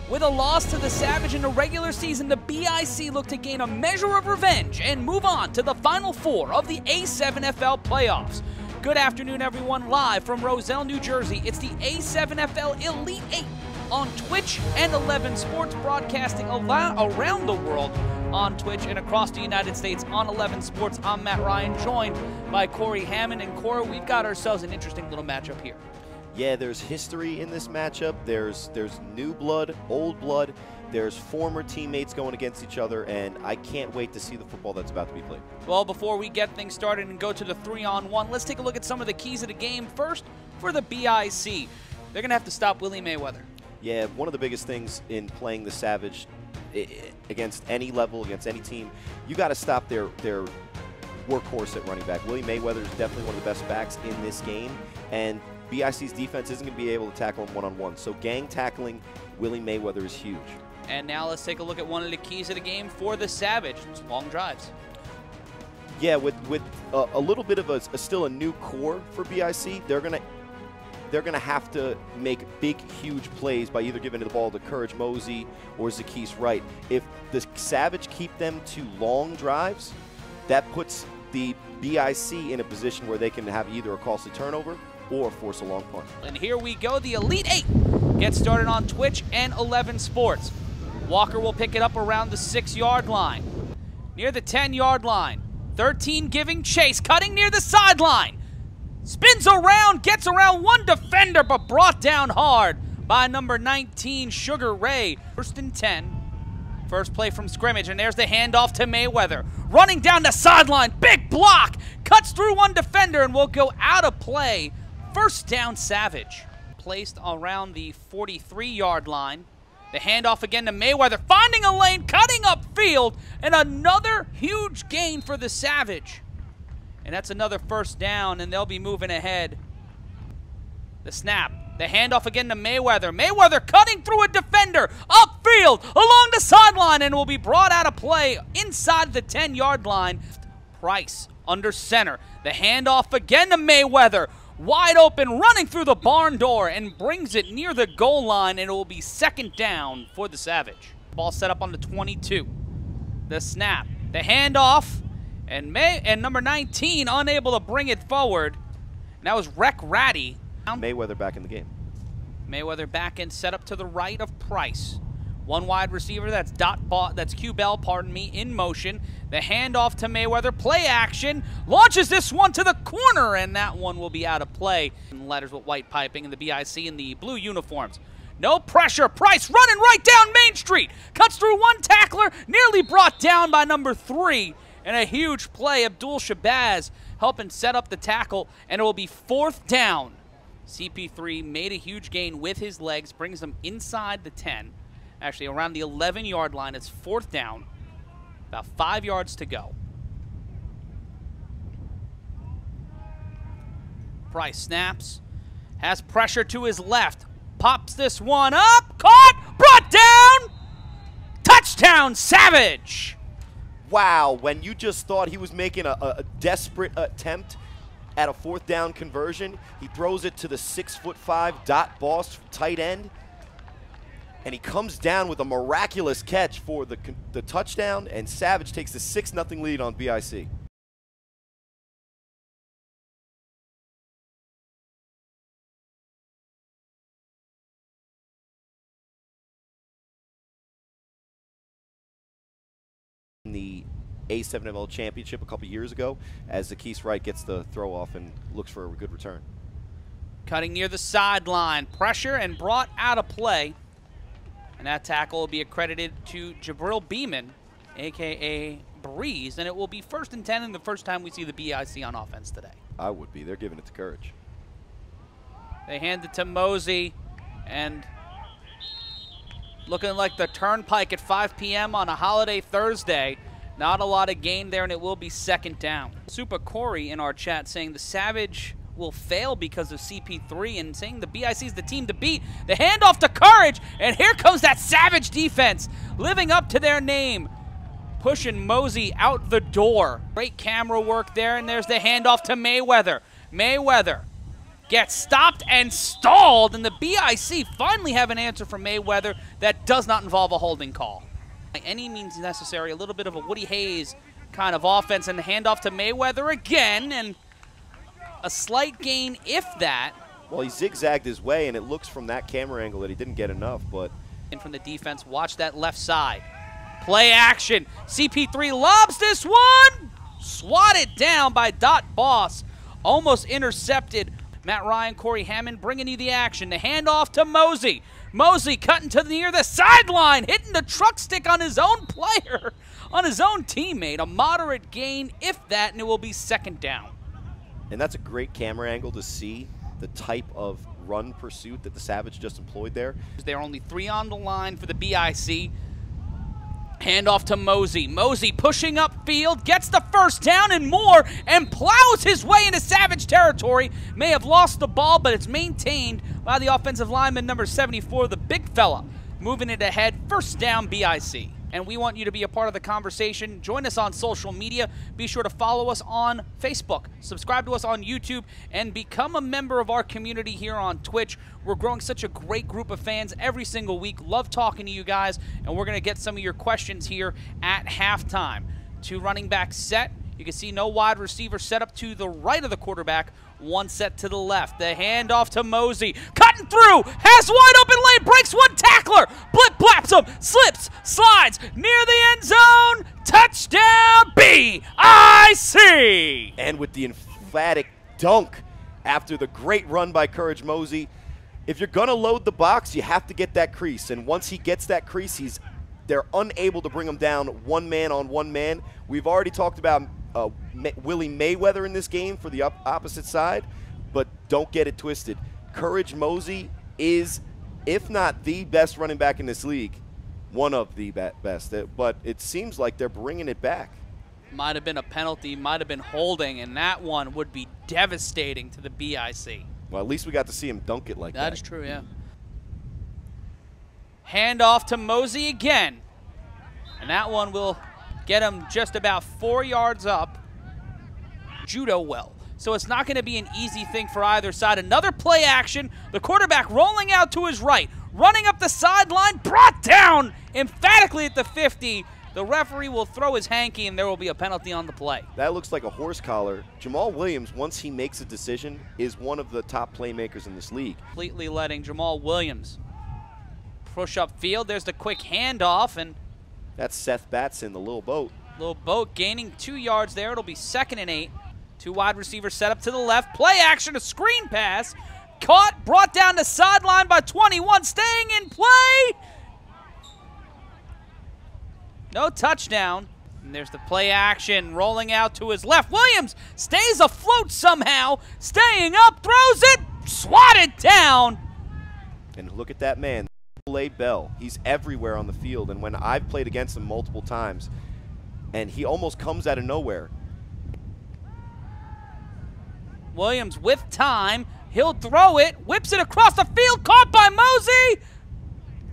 With a loss to the Savage in the regular season, the BIC look to gain a measure of revenge and move on to the Final Four of the A7FL playoffs. Good afternoon, everyone. Live from Roselle, New Jersey, it's the A7FL Elite 8 on Twitch and 11 Sports, broadcasting around the world on Twitch and across the United States on 11 Sports. I'm Matt Ryan, joined by Corey Hammond. And Corey, we've got ourselves an interesting little matchup here. Yeah, there's history in this matchup. There's new blood, old blood. There's former teammates going against each other, and I can't wait to see the football that's about to be played. Well, before we get things started and go to the 3-on-1, let's take a look at some of the keys of the game. First, for the BIC, they're going to have to stop Willie Mayweather. Yeah, one of the biggest things in playing the Savage against any level, against any team, you got to stop their workhorse at running back. Willie Mayweather is definitely one of the best backs in this game, and BIC's defense isn't going to be able to tackle him one-on-one. So gang tackling Willie Mayweather is huge. And now let's take a look at one of the keys of the game for the Savage. It's long drives. Yeah, with a little bit of still a new core for BIC, they're gonna have to make big, huge plays by either giving the ball to Courage Mosey or Zakis Wright. If the Savage keep them to long drives, that puts the BIC in a position where they can have either a costly turnover or force a long punt. And here we go, the Elite 8 gets started on Twitch and 11 Sports. Walker will pick it up around the 6-yard line. Near the 10-yard line, 13 giving chase, cutting near the sideline. Spins around, gets around one defender, but brought down hard by number 19, Sugar Ray. 1st and 10. First play from scrimmage, and there's the handoff to Mayweather. Running down the sideline, big block, cuts through one defender and will go out of play. First down, Savage. Placed around the 43-yard line. The handoff again to Mayweather, finding a lane, cutting upfield, and another huge gain for the Savage. And that's another first down, and they'll be moving ahead. The snap, the handoff again to Mayweather. Mayweather cutting through a defender, upfield, along the sideline, and will be brought out of play inside the 10-yard line. Price under center. The handoff again to Mayweather. Wide open, running through the barn door, and brings it near the goal line, and it will be second down for the Savage. Ball set up on the 22. The snap, the handoff, and number 19 unable to bring it forward. And that was Wreck Ratty. Mayweather back in the game. Mayweather back in, set up to the right of Price. One wide receiver, that's Q Bell, pardon me, in motion. The handoff to Mayweather, play action, launches this one to the corner, and that one will be out of play. And letters with white piping and the BIC in the blue uniforms. No pressure, Price running right down Main Street. Cuts through one tackler, nearly brought down by number 3. And a huge play, Abdul Shabazz helping set up the tackle, and it will be fourth down. CP3 made a huge gain with his legs, brings them inside the 10. Actually, around the 11-yard line. It's fourth down. About 5 yards to go. Price snaps. Has pressure to his left. Pops this one up. Caught. Brought down. Touchdown, Savage. Wow, when you just thought he was making a desperate attempt at a fourth down conversion, he throws it to the 6'5" dot boss tight end. And he comes down with a miraculous catch for the touchdown, and Savage takes the 6-0 lead on BIC. In the A7FL championship a couple years ago, as Zakis Wright gets the throw off and looks for a good return. Cutting near the sideline, pressure and brought out of play. And that tackle will be accredited to Jabril Beeman, a.k.a. Breeze, and it will be 1st and 10 and the first time we see the BIC on offense today. I would be. They're giving it to Courage. They hand it to Mosey, and looking like the turnpike at 5 p.m. on a holiday Thursday. Not a lot of gain there, and it will be second down. Super Corey in our chat saying the Savage will fail because of CP3 and saying the BIC is the team to beat. The handoff to Courage, and here comes that Savage defense living up to their name. Pushing Mosey out the door. Great camera work there, and there's the handoff to Mayweather. Mayweather gets stopped and stalled, and the BIC finally have an answer from Mayweather that does not involve a holding call. By any means necessary, a little bit of a Woody Hayes kind of offense, and the handoff to Mayweather again, and a slight gain, if that. Well, he zigzagged his way, and it looks from that camera angle that he didn't get enough, but. And from the defense, watch that left side. Play action. CP3 lobs this one. Swatted down by Dot Boss. Almost intercepted. Matt Ryan, Corey Hammond bringing you the action. The handoff to Mosey. Mosey cutting to near the sideline, hitting the truck stick on his own player, on his own teammate. A moderate gain, if that, and it will be second down. And that's a great camera angle to see the type of run pursuit that the Savage just employed there. There are only 3 on the line for the BIC. Handoff to Mosey. Mosey pushing upfield, gets the first down and more, and plows his way into Savage territory. May have lost the ball, but it's maintained by the offensive lineman number 74, the big fella. Moving it ahead, first down BIC. And we want you to be a part of the conversation. Join us on social media. Be sure to follow us on Facebook. Subscribe to us on YouTube and become a member of our community here on Twitch. We're growing such a great group of fans every single week. Love talking to you guys, and we're going to get some of your questions here at halftime. 2 running backs set. You can see no wide receiver set up to the right of the quarterback. 1 set to the left. The handoff to Mosey. Cutting through. Has wide open lane. Breaks 1 tackler. Blip blaps him. Slips. Slides. Near the end zone. Touchdown BIC. And with the emphatic dunk after the great run by Courage Mosey, if you're going to load the box, you have to get that crease. And once he gets that crease, they're unable to bring him down one man on one man. We've already talked about Willie Mayweather in this game for the opposite side, but don't get it twisted. Courage Mosey is, if not the best running back in this league, one of the best. But it seems like they're bringing it back. Might have been a penalty, might have been holding, and that one would be devastating to the BIC. Well, at least we got to see him dunk it like that. That is true, yeah. Handoff to Mosey again. And that one will get him just about 4 yards up. Judo well. So it's not going to be an easy thing for either side. Another play action. The quarterback rolling out to his right. Running up the sideline. Brought down emphatically at the 50. The referee will throw his hanky, and there will be a penalty on the play. That looks like a horse collar. Jamal Williams, once he makes a decision, is one of the top playmakers in this league. Completely letting Jamal Williams push up field. There's the quick handoff, and that's Seth Batson, the little boat. Little boat gaining 2 yards there. It'll be 2nd and 8. 2 wide receivers set up to the left. Play action, a screen pass. Caught, brought down the sideline by 21. Staying in play. No touchdown. And there's the play action rolling out to his left. Williams stays afloat somehow. Staying up, throws it, swatted down. And look at that man. Bell. He's everywhere on the field, and when I've played against him multiple times, and he almost comes out of nowhere. Williams with time. He'll throw it, whips it across the field, caught by Mosey.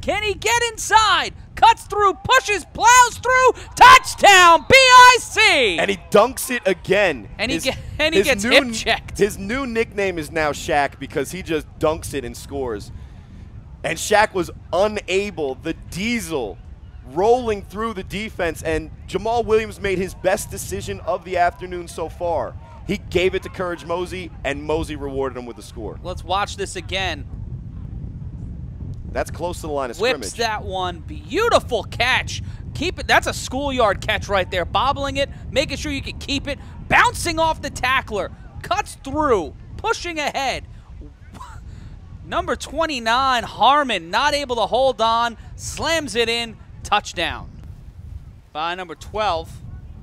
Can he get inside? Cuts through, pushes, plows through, touchdown, BIC! And he dunks it again. And he gets hip checked. His new nickname is now Shaq because he just dunks it and scores. And Shaq was unable, the diesel, rolling through the defense, and Jamal Williams made his best decision of the afternoon so far. He gave it to Courage Mosey, and Mosey rewarded him with the score. Let's watch this again. That's close to the line of Whips scrimmage. that one. Beautiful catch. Keep it. That's a schoolyard catch right there. Bobbling it, making sure you can keep it. Bouncing off the tackler. Cuts through. Pushing ahead. Number 29, Harmon, not able to hold on. Slams it in. Touchdown. By number 12.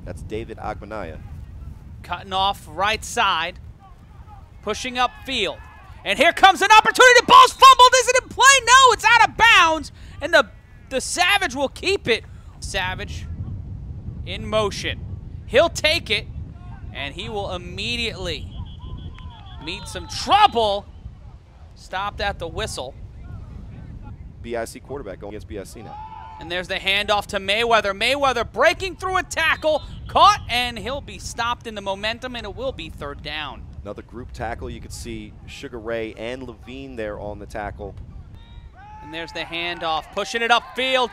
That's David Agbanaya. Cutting off right side. Pushing up field. And here comes an opportunity. The ball's fumbled. Is it in play? No, it's out of bounds. And the Savage will keep it. Savage in motion. He'll take it, and he will immediately meet some trouble. Stopped at the whistle. BIC quarterback going against BIC now. And there's the handoff to Mayweather. Mayweather breaking through a tackle. Caught, and he'll be stopped in the momentum, and it will be 3rd down. Another group tackle. You could see Sugar Ray and Levine there on the tackle. And there's the handoff, pushing it upfield.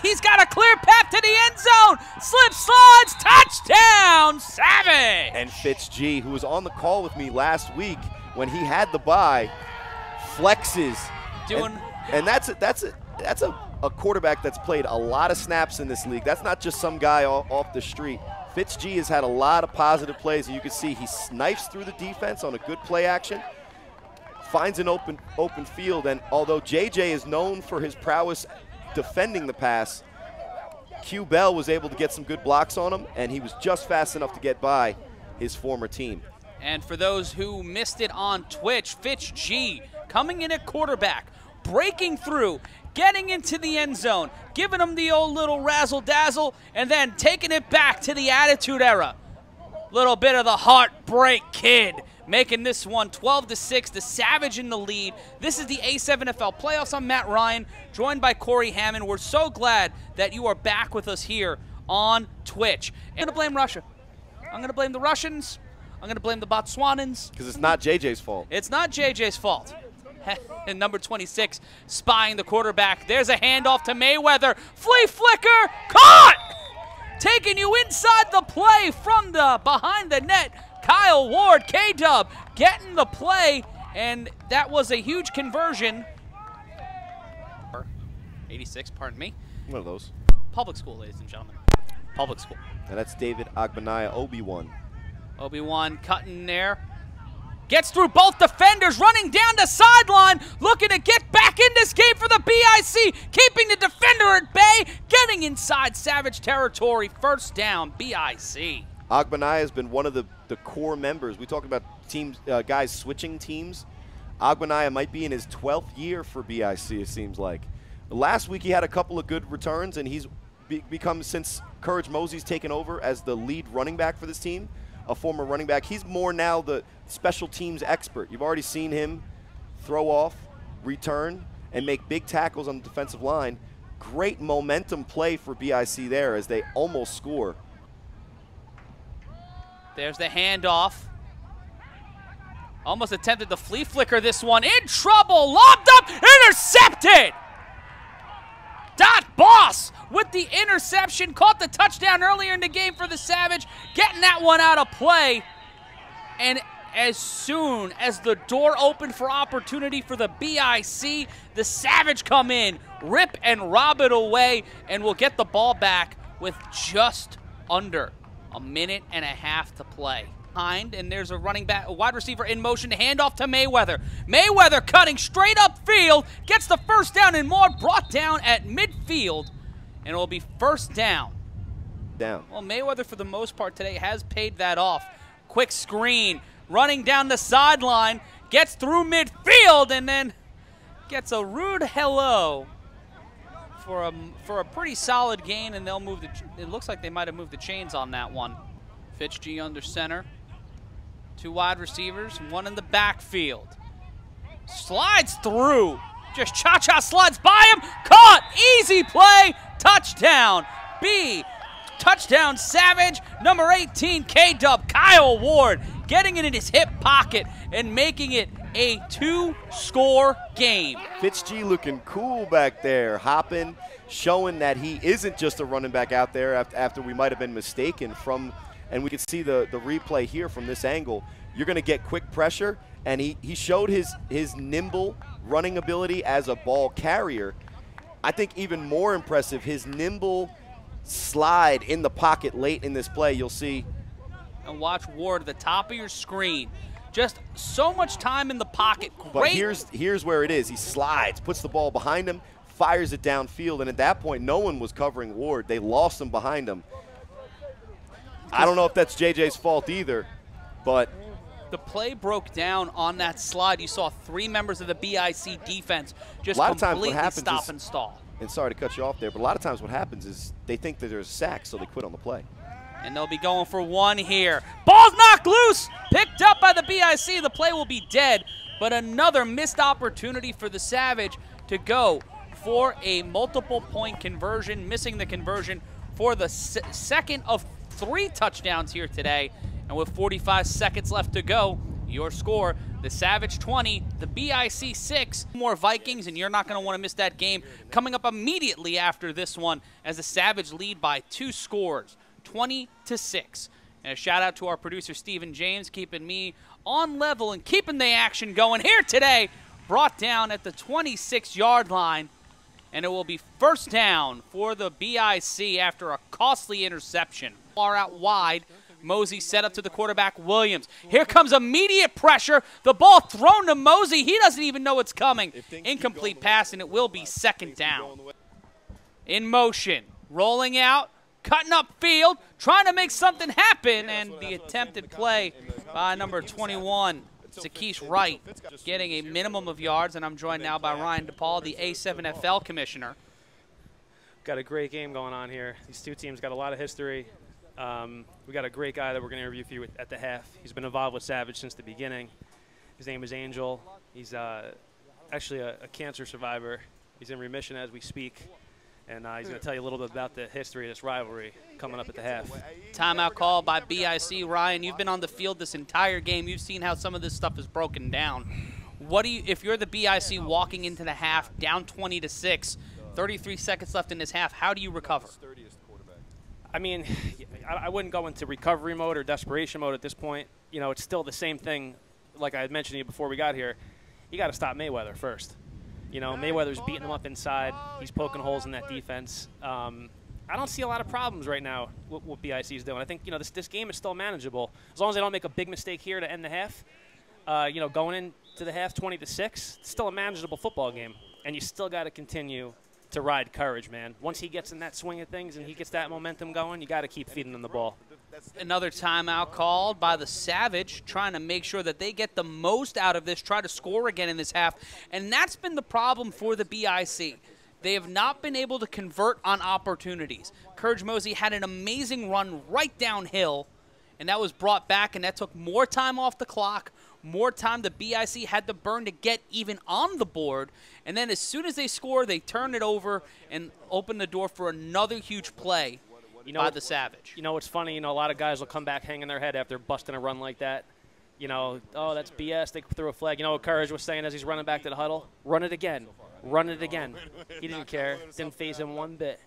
He's got a clear path to the end zone. Slip slides, touchdown, Savage. And Fitz G, who was on the call with me last week when he had the bye, flexes. And that's a quarterback that's played a lot of snaps in this league. That's not just some guy off the street. Fitz G has had a lot of positive plays, and you can see he snipes through the defense on a good play action, finds an open field, and although JJ is known for his prowess defending the pass, Q Bell was able to get some good blocks on him, and he was just fast enough to get by his former team. And for those who missed it on Twitch, Fitz G coming in at quarterback, breaking through, getting into the end zone, giving him the old little razzle-dazzle, and then taking it back to the Attitude Era. Little bit of the Heartbreak Kid, making this one 12-6, the Savage in the lead. This is the A7FL playoffs. I'm Matt Ryan, joined by Corey Hammond. We're so glad that you are back with us here on Twitch. I'm going to blame Russia. I'm going to blame the Russians. I'm going to blame the Botswanans. Because it's not JJ's fault. It's not JJ's fault. And number 26 spying the quarterback. There's a handoff to Mayweather. Flea flicker, caught! Taking you inside the play from the behind the net. Kyle Ward, K-Dub, getting the play, and that was a huge conversion. 86, pardon me. One of those. Public school, ladies and gentlemen. Public school. And that's David Agbanaya, Obi-Wan. Obi-Wan cutting there. Gets through both defenders, running down the sideline, looking to get back in this game for the BIC, keeping the defender at bay, getting inside Savage territory. First down, BIC. Agbanaya has been one of the core members. We talked about teams, guys switching teams. Agbanaya might be in his 12th year for BIC, it seems like. Last week he had a couple of good returns, and he's become, since Courage Mosey's taken over as the lead running back for this team, a former running back, he's more now the special teams expert. You've already seen him throw off, return, and make big tackles on the defensive line. Great momentum play for BIC there as they almost score. There's the handoff. Almost attempted the flea flicker this one. In trouble, lobbed up, intercepted! Dot Boss with the interception, caught the touchdown earlier in the game for the Savage, getting that one out of play. And as soon as the door opened for opportunity for the BIC, the Savage come in, rip and rob it away, and will get the ball back with just under a minute and a half to play. And there's a running back, a wide receiver in motion to hand off to Mayweather. Mayweather cutting straight upfield, gets the first down and more, brought down at midfield, and it will be first down. Well, Mayweather for the most part today has paid that off. Quick screen, running down the sideline, gets through midfield, and then gets a rude hello for a pretty solid gain, and they'll move it looks like they might have moved the chains on that one. Fitz G under center. Two wide receivers, one in the backfield. Slides through. Just cha-cha slides by him. Caught. Easy play. Touchdown. Touchdown Savage. Number 18, K-Dub, Kyle Ward, getting it in his hip pocket and making it a 2-score game. Fitz G looking cool back there, hopping, showing that he isn't just a running back out there after we might have been mistaken from. And we could see the replay here from this angle. You're going to get quick pressure, and he showed his nimble running ability as a ball carrier. I think even more impressive, his nimble slide in the pocket late in this play. You'll see. And watch Ward at the top of your screen. Just so much time in the pocket. Great. But here's where it is. He slides, puts the ball behind him, fires it downfield, and at that point, no one was covering Ward. They lost him behind him. I don't know if that's JJ's fault either, but the play broke down on that slide. You saw 3 members of the BIC defense just completely stop and stall. And sorry to cut you off there, but a lot of times what happens is they think that there's a sack, so they quit on the play. And they'll be going for one here. Ball's knocked loose, picked up by the BIC. The play will be dead, but another missed opportunity for the Savage to go for a multiple-point conversion, missing the conversion for the second of 3 touchdowns here today, And with 45 seconds left to go, your score, the Savage 20, the BIC 6. More Vikings, and you're not going to want to miss that game coming up immediately after this one as the Savage lead by 2 scores, 20-6. And a shout out to our producer, Stephen James, keeping me on level and keeping the action going here today. Brought down at the 26-yard line, and it will be first down for the BIC after a costly interception. Far out wide, Mosey set up to the quarterback, Williams. Here comes immediate pressure. The ball thrown to Mosey. He doesn't even know it's coming. Incomplete pass, and it will be second down. In motion, rolling out, cutting up field, trying to make something happen, and the attempted play by number 21, Zakish Wright, getting a minimum of yards, and I'm joined now by Ryan DePaul, the A7FL commissioner. Got a great game going on here. These two teams got a lot of history. We got a great guy that we're going to interview for you at the half. He's been involved with Savage since the beginning. His name is Angel. He's actually a cancer survivor. He's in remission as we speak. And he's going to tell you a little bit about the history of this rivalry coming up at the half. Timeout call by BIC. Ryan, you've been on the field this entire game. You've seen how some of this stuff is broken down. What do you, if you're the BIC walking into the half, down 20-6, 33 seconds left in this half, how do you recover? I mean, I wouldn't go into recovery mode or desperation mode at this point. You know, it's still the same thing, like I had mentioned to you before we got here. You got to stop Mayweather first. You know, Mayweather's beating him up inside. He's poking holes in that defense. I don't see a lot of problems right now with what BIC is doing. I think, you know, this game is still manageable. As long as they don't make a big mistake here to end the half, you know, going into the half 20-6, it's still a manageable football game. And you still got to continue to ride courage, man. Once he gets in that swing of things and he gets that momentum going, you got to keep feeding him the ball. Another timeout called by the Savage, trying to make sure that they get the most out of this, try to score again in this half. And that's been the problem for the BIC. They have not been able to convert on opportunities. Courage Mosey had an amazing run right downhill, and that was brought back, and that took more time off the clock, more time the BIC had to burn to get even on the board. And then as soon as they score, they turn it over and open the door for another huge play by the Savage. You know, it's funny. You know, a lot of guys will come back hanging their head after busting a run like that. You know, oh, that's BS. They threw a flag. You know what Courage was saying as he's running back to the huddle? Run it again. Run it again. He didn't care. Didn't faze him one bit.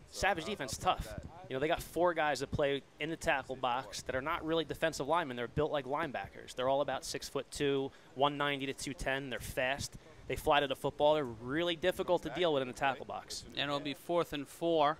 Savage defense is tough. You know, they got 4 guys that play in the tackle box that are not really defensive linemen. They're built like linebackers. They're all about 6'2", 190 to 210. They're fast. They fly to the football. They're really difficult to deal with in the tackle box. And it'll be 4th and 4.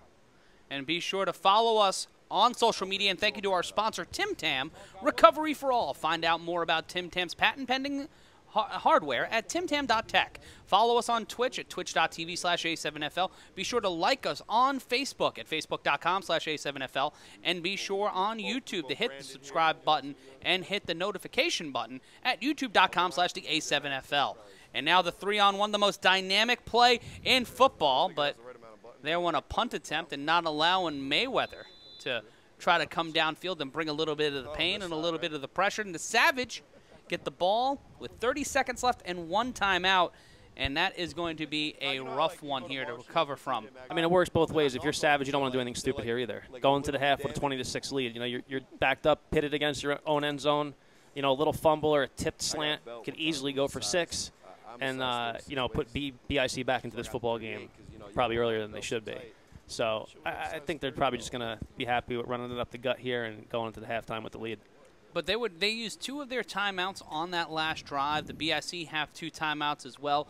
And be sure to follow us on social media. And thank you to our sponsor, Tim Tam, Recovery for All. Find out more about Tim Tam's patent-pending hardware at timtam.tech. Follow us on Twitch at twitch.tv/A7FL. Be sure to like us on Facebook at facebook.com/A7FL. And be sure on YouTube to hit the subscribe button and hit the notification button at youtube.com/the-A7FL. And now the 3-on-1, the most dynamic play in football, but they want a punt attempt and not allowing Mayweather to try to come downfield and bring a little bit of the pain and a little bit of the pressure. And the Savage get the ball with 30 seconds left and 1 timeout, and that is going to be a rough one here to recover from. I mean, it works both ways. If you're Savage, you don't want to do anything stupid here either. Going to the half with a 20-6 lead, you know, you're backed up, pitted against your own end zone. You know, a little fumble or a tipped slant could easily go for 6, and you know, put BIC back into this football game probably earlier than they should be. So I think they're probably just going to be happy with running it up the gut here and going into the halftime with the lead. But they used 2 of their timeouts on that last drive. The BIC have 2 timeouts as well.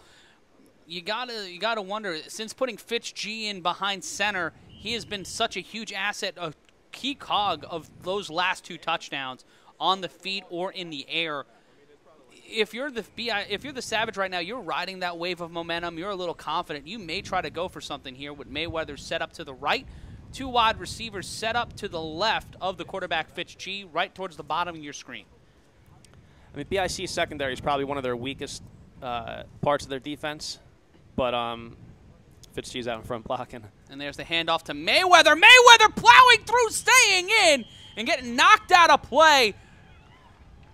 You gotta wonder, since putting Fitz G in behind center, he has been such a huge asset, a key cog of those last 2 touchdowns on the feet or in the air. If you're the Savage right now, you're riding that wave of momentum. You're a little confident. You may try to go for something here with Mayweather set up to the right. 2 wide receivers set up to the left of the quarterback, Fitz G, right towards the bottom of your screen. I mean, BIC secondary is probably one of their weakest parts of their defense, but Fitz G's out in front blocking. And there's the handoff to Mayweather. Mayweather plowing through, staying in, and getting knocked out of play.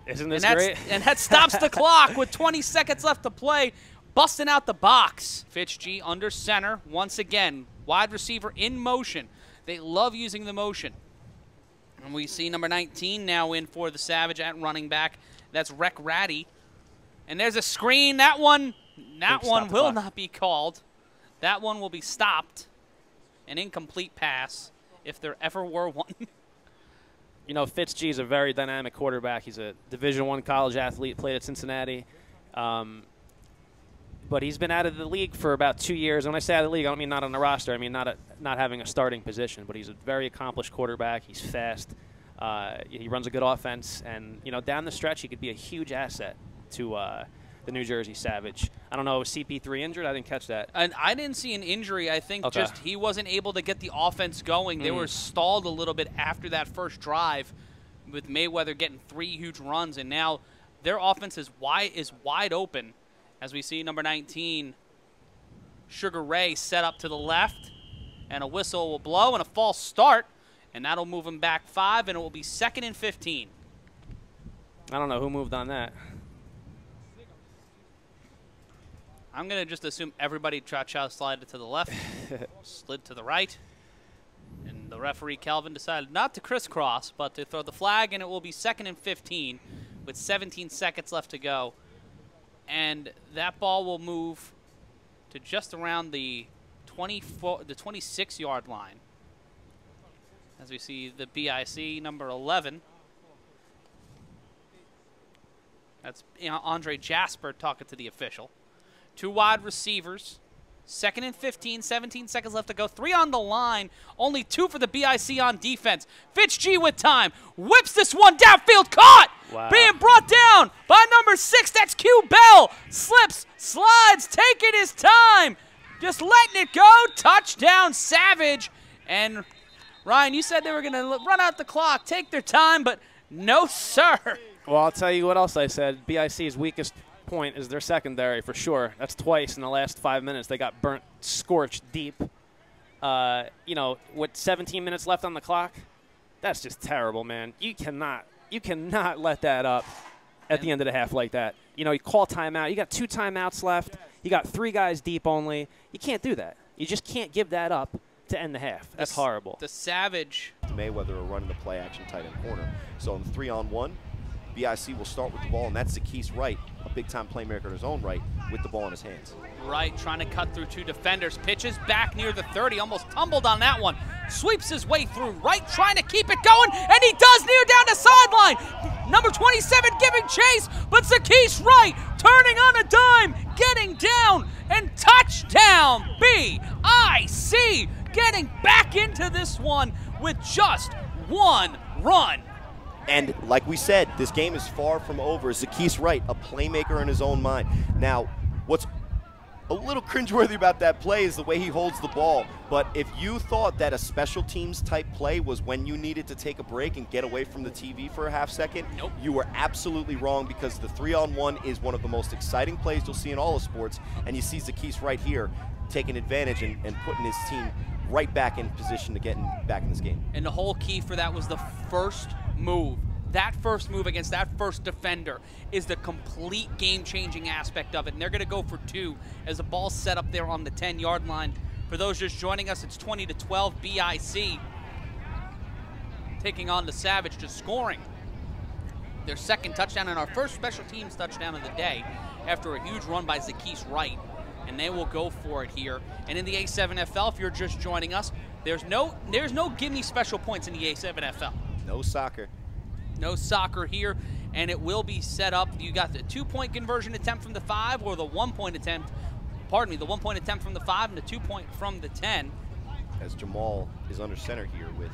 Isn't this great? And that stops the clock with 20 seconds left to play, busting out the box. Fitz G under center once again. Wide receiver in motion. They love using the motion. And we see number 19 now in for the Savage at running back. That's Rec Ratty. And there's a screen. That one will not be called. That one will be stopped. An incomplete pass, if there ever were one. You know, Fitz G is a very dynamic quarterback. He's a Division I college athlete, played at Cincinnati. But he's been out of the league for about 2 years. When I say out of the league, I don't mean not on the roster. I mean not having a starting position. But he's a very accomplished quarterback. He's fast. He runs a good offense. And, you know, down the stretch, he could be a huge asset to the New Jersey Savage. I don't know, was CP3 injured? I didn't catch that. And I didn't see an injury. I think just he wasn't able to get the offense going. They were stalled a little bit after that first drive with Mayweather getting 3 huge runs. And now their offense is wide open. As we see number 19, Sugar Ray, set up to the left. And a whistle will blow and a false start. And that'll move him back 5, and it will be 2nd and 15. I don't know who moved on that. I'm going to just assume everybody slid to the left, slid to the right. And the referee, Calvin, decided not to crisscross, but to throw the flag, and it will be 2nd and 15 with 17 seconds left to go. And that ball will move to just around the 26-yard line. As we see the BIC, number 11. That's Andre Jasper talking to the official. 2 wide receivers. 2nd and 15, 17 seconds left to go. 3 on the line, only 2 for the BIC on defense. Fitz G with time, whips this one downfield, caught! Wow. Being brought down by number 6, that's Q Bell. Slips, slides, taking his time. Just letting it go, touchdown Savage. And Ryan, you said they were going to run out the clock, take their time, but no, sir. Well, I'll tell you what else I said. BIC's weakest point is their secondary for sure. That's twice in the last 5 minutes. They got burnt, scorched deep. You know, with 17 minutes left on the clock, that's just terrible, man. You cannot let that up at the end of the half like that. You know, you call timeout. You got 2 timeouts left. You got 3 guys deep only. You can't do that. You just can't give that up to end the half. That's horrible. The Savage. Mayweather are running the play action tight end corner. So in 3-on-1, BIC will start with the ball, and that's Zackees Wright, a big-time playmaker in his own right, with the ball in his hands. Wright trying to cut through 2 defenders. Pitches back near the 30, almost tumbled on that one. Sweeps his way through. Wright trying to keep it going, and he does near down the sideline. Number 27 giving chase, but Zackees Wright turning on a dime, getting down, and touchdown BIC, getting back into this one with just 1 run. And like we said, this game is far from over. Zackees Wright, a playmaker in his own mind. Now, what's a little cringeworthy about that play is the way he holds the ball. But if you thought that a special teams type play was when you needed to take a break and get away from the TV for a half second, nope, you were absolutely wrong, because the 3-on-1 is one of the most exciting plays you'll see in all of sports. And you see Zackees Wright here taking advantage and putting his team right back in position to get back in this game. And the whole key for that was the first move. That first move against that first defender is the complete game-changing aspect of it. And they're going to go for 2 as the ball's set up there on the 10-yard line. For those just joining us, it's 20-12 BIC taking on the Savage, just scoring their 2nd touchdown and our first special teams touchdown of the day after a huge run by Zackees Wright. And they will go for it here. And in the A7FL, if you're just joining us, there's no gimme special points in the A7FL. No soccer. No soccer here, and it will be set up. You got the 2-point conversion attempt from the 5, or the 1-point attempt, pardon me, the 1-point attempt from the 5 and the 2-point from the 10. As Jamal is under center here with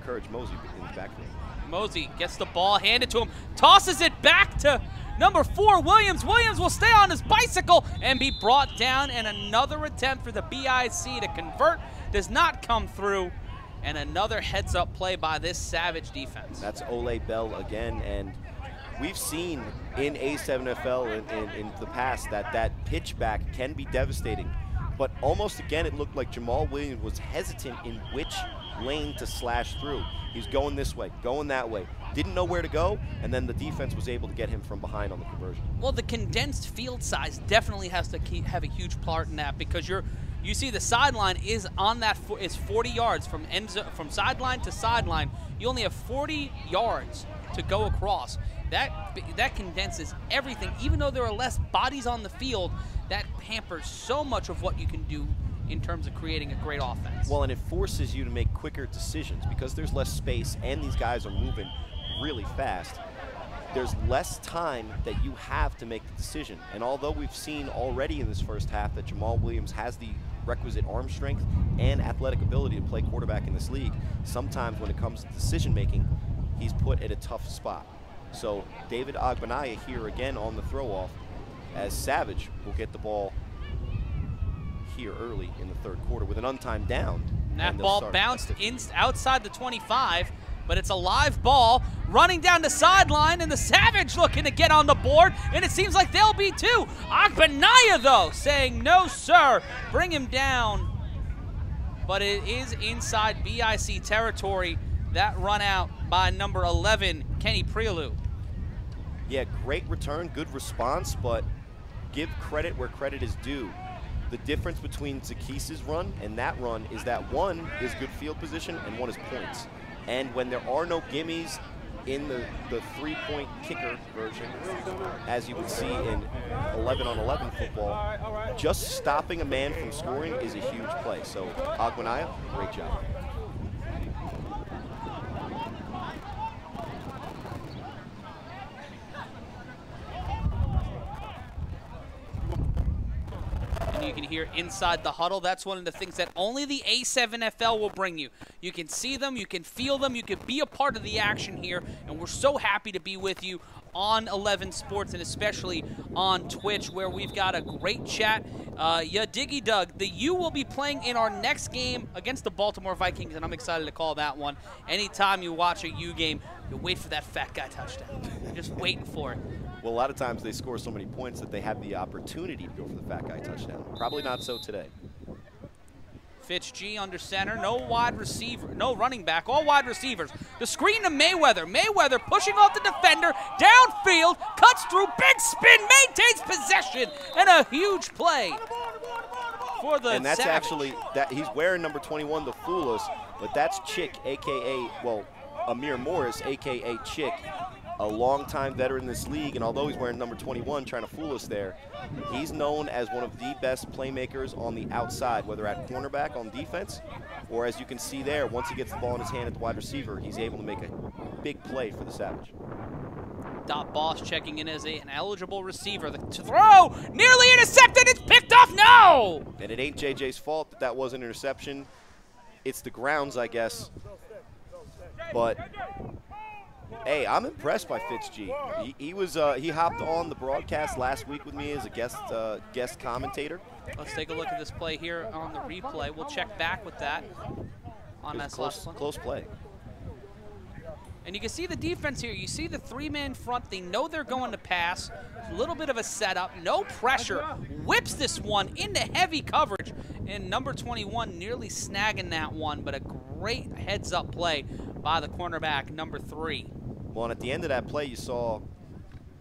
Courage Mosey in the backfield. Mosey gets the ball handed to him, tosses it back to number 4, Williams. Williams will stay on his bicycle and be brought down, and another attempt for the BIC to convert does not come through. And another heads-up play by this Savage defense. That's Ole Bell again, and we've seen in A7FL in the past that pitch back can be devastating. But almost again, it looked like Jamal Williams was hesitant in which lane to slash through. He's going this way, going that way. Didn't know where to go, and then the defense was able to get him from behind on the conversion. Well, the condensed field size definitely has to have a huge part in that, because you're You see the sideline is on that is 40 yards from from sideline to sideline. You only have 40 yards to go across. That condenses everything. Even though there are less bodies on the field, that hampers so much of what you can do in terms of creating a great offense. Well, and it forces you to make quicker decisions because there's less space and these guys are moving really fast. There's less time that you have to make the decision. And although we've seen already in this first half that Jamal Williams has the requisite arm strength and athletic ability to play quarterback in this league, sometimes when it comes to decision making, he's put at a tough spot. So David Agbanaya here again on the throw-off, as Savage will get the ball here early in the third quarter with an untimed down. And that ball bounced outside the 25, but it's a live ball running down the sideline, and the Savage looking to get on the board, and it seems like they'll be too. Agbanaya, though, saying, no, sir, bring him down. But it is inside BIC territory. That run out by number 11, Kenny Prelu. Yeah, great return, good response, but give credit where credit is due. The difference between Zakis's run and that run is that one is good field position and one is points. And when there are no gimmies in the three-point kicker version, as you would see in 11-on-11 football, just stopping a man from scoring is a huge play. So Agbanaya, great job. You can hear inside the huddle. That's one of the things that only the A7FL will bring you. You can see them, you can feel them, you can be a part of the action here, and we're so happy to be with you on 11 Sports and especially on Twitch, where we've got a great chat. Yeah, Diggy Doug, the U will be playing in our next game against the Baltimore Vikings, and I'm excited to call that one. Anytime you watch a U game, you wait for that fat guy touchdown. You're just waiting for it. Well, a lot of times they score so many points that they have the opportunity to go for the fat guy touchdown. Probably not so today. Fitz G under center, no wide receiver, no running back, all wide receivers. The screen to Mayweather. Mayweather pushing off the defender, downfield, cuts through, big spin, maintains possession, and a huge play for the And that's Savage. actually, he's wearing number 21 to fool us, but that's Chick, a.k.a., well, Amir Morris, a.k.a. Chick, a longtime veteran in this league, and although he's wearing number 21 trying to fool us there, he's known as one of the best playmakers on the outside, whether at cornerback on defense, or as you can see there, once he gets the ball in his hand at the wide receiver, he's able to make a big play for the Savage. Dot Boss checking in as an eligible receiver. The throw, nearly intercepted, it's picked off, no! And it ain't JJ's fault that that was an interception. It's the grounds, I guess. But hey, I'm impressed by Fitz G. He hopped on the broadcast last week with me as a guest commentator. Let's take a look at this play here on the replay. We'll check back with that on that Close play. And you can see the defense here. You see the three-man front. They know they're going to pass. A little bit of a setup. No pressure. Whips this one into heavy coverage. And number 21 nearly snagging that one, but a great heads-up play by the cornerback, number 3. Well, and at the end of that play, you saw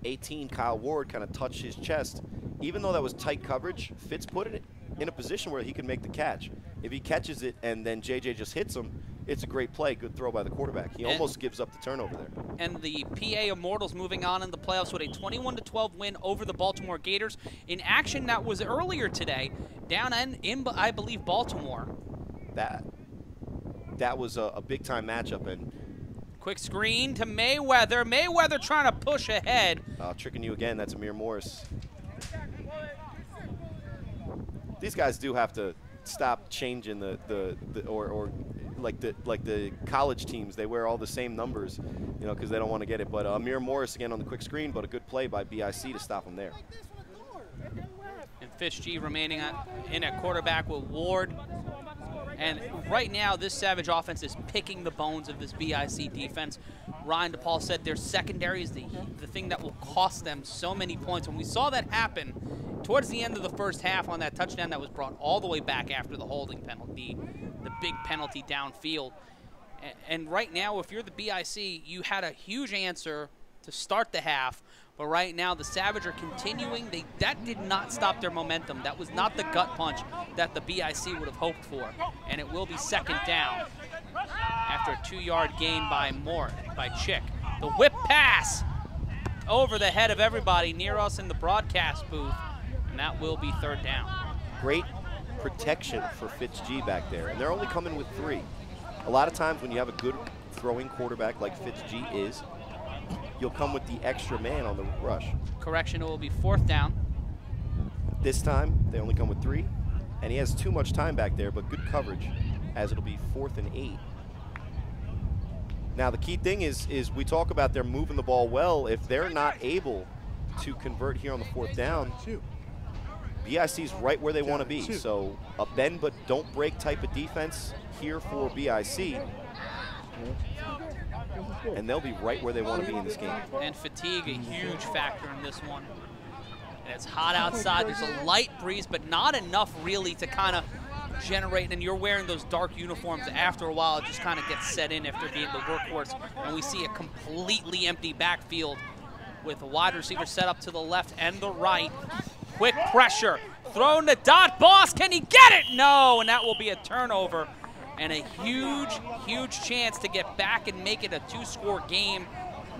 18 Kyle Ward kind of touch his chest. Even though that was tight coverage, Fitz put it in a position where he could make the catch. If he catches it and then JJ just hits him, it's a great play, good throw by the quarterback. He almost gives up the turnover there. And the PA Immortals moving on in the playoffs with a 21-12 win over the Baltimore Gators in action that was earlier today down in I believe, Baltimore. That was a big-time matchup. And quick screen to Mayweather. Mayweather trying to push ahead. Tricking you again. That's Amir Morris. These guys do have to stop changing like the college teams. They wear all the same numbers, you know, because they don't want to get it. But Amir Morris again on the quick screen, but a good play by BIC to stop him there. And Fitz G remaining in at quarterback with Ward. And right now, this Savage offense is picking the bones of this BIC defense. Ryan DePaul said their secondary is the thing that will cost them so many points. When we saw that happen towards the end of the first half on that touchdown that was brought all the way back after the holding penalty, the big penalty downfield. And right now, if you're the BIC, you had a huge answer to start the half But right now, the Savage are continuing. That did not stop their momentum. That was not the gut punch that the BIC would have hoped for. And it will be second down after a 2-yard gain by Chick. The whip pass over the head of everybody near us in the broadcast booth. And that will be third down. Great protection for FitzG back there. And they're only coming with 3. A lot of times when you have a good throwing quarterback like FitzG is, you'll come with the extra man on the rush. Correction, it will be fourth down. This time, they only come with 3. And he has too much time back there, but good coverage, as it'll be 4th and 8. Now, the key thing is we talk about they're moving the ball well. If they're not able to convert here on the 4th down, BIC's right where they want to be. So a bend but don't break type of defense here for BIC. And they'll be right where they want to be in this game. And fatigue, a huge factor in this one. And it's hot outside. There's a light breeze, but not enough really to kind of generate. And you're wearing those dark uniforms. After a while, it just kind of gets set in after being the workhorse. And we see a completely empty backfield with a wide receiver set up to the left and the right. Quick pressure. Thrown to Dot Boss. Can he get it? No, and that will be a turnover. And a huge, huge chance to get back and make it a 2-score game.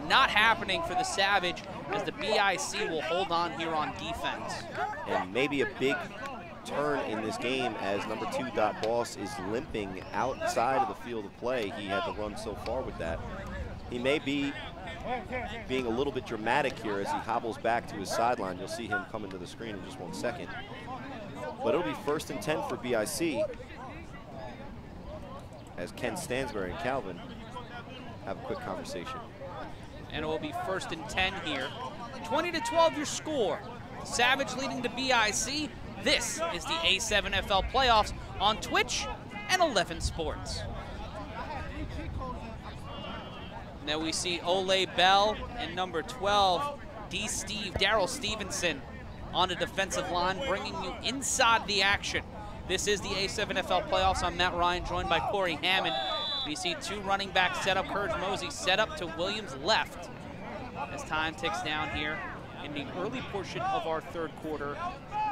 Not happening for the Savage, as the BIC will hold on here on defense. And maybe a big turn in this game as number 2 Dot Boss is limping outside of the field of play. He had to run so far with that. He may be being a little bit dramatic here as he hobbles back to his sideline. You'll see him come into the screen in just 1 second. But it'll be 1st and 10 for BIC, as Ken Stansbury and Calvin have a quick conversation. And it will be 1st and 10 here. 20-12 your score. Savage leading to BIC. This is the A7FL playoffs on Twitch and 11 Sports. Now we see Ole Bell and number 12, Daryl Stevenson on the defensive line, bringing you inside the action. This is the A7FL playoffs. I'm Matt Ryan, joined by Corey Hammond. We see 2 running backs set up. Courage Mosey set up to Williams' left as time ticks down here in the early portion of our 3rd quarter.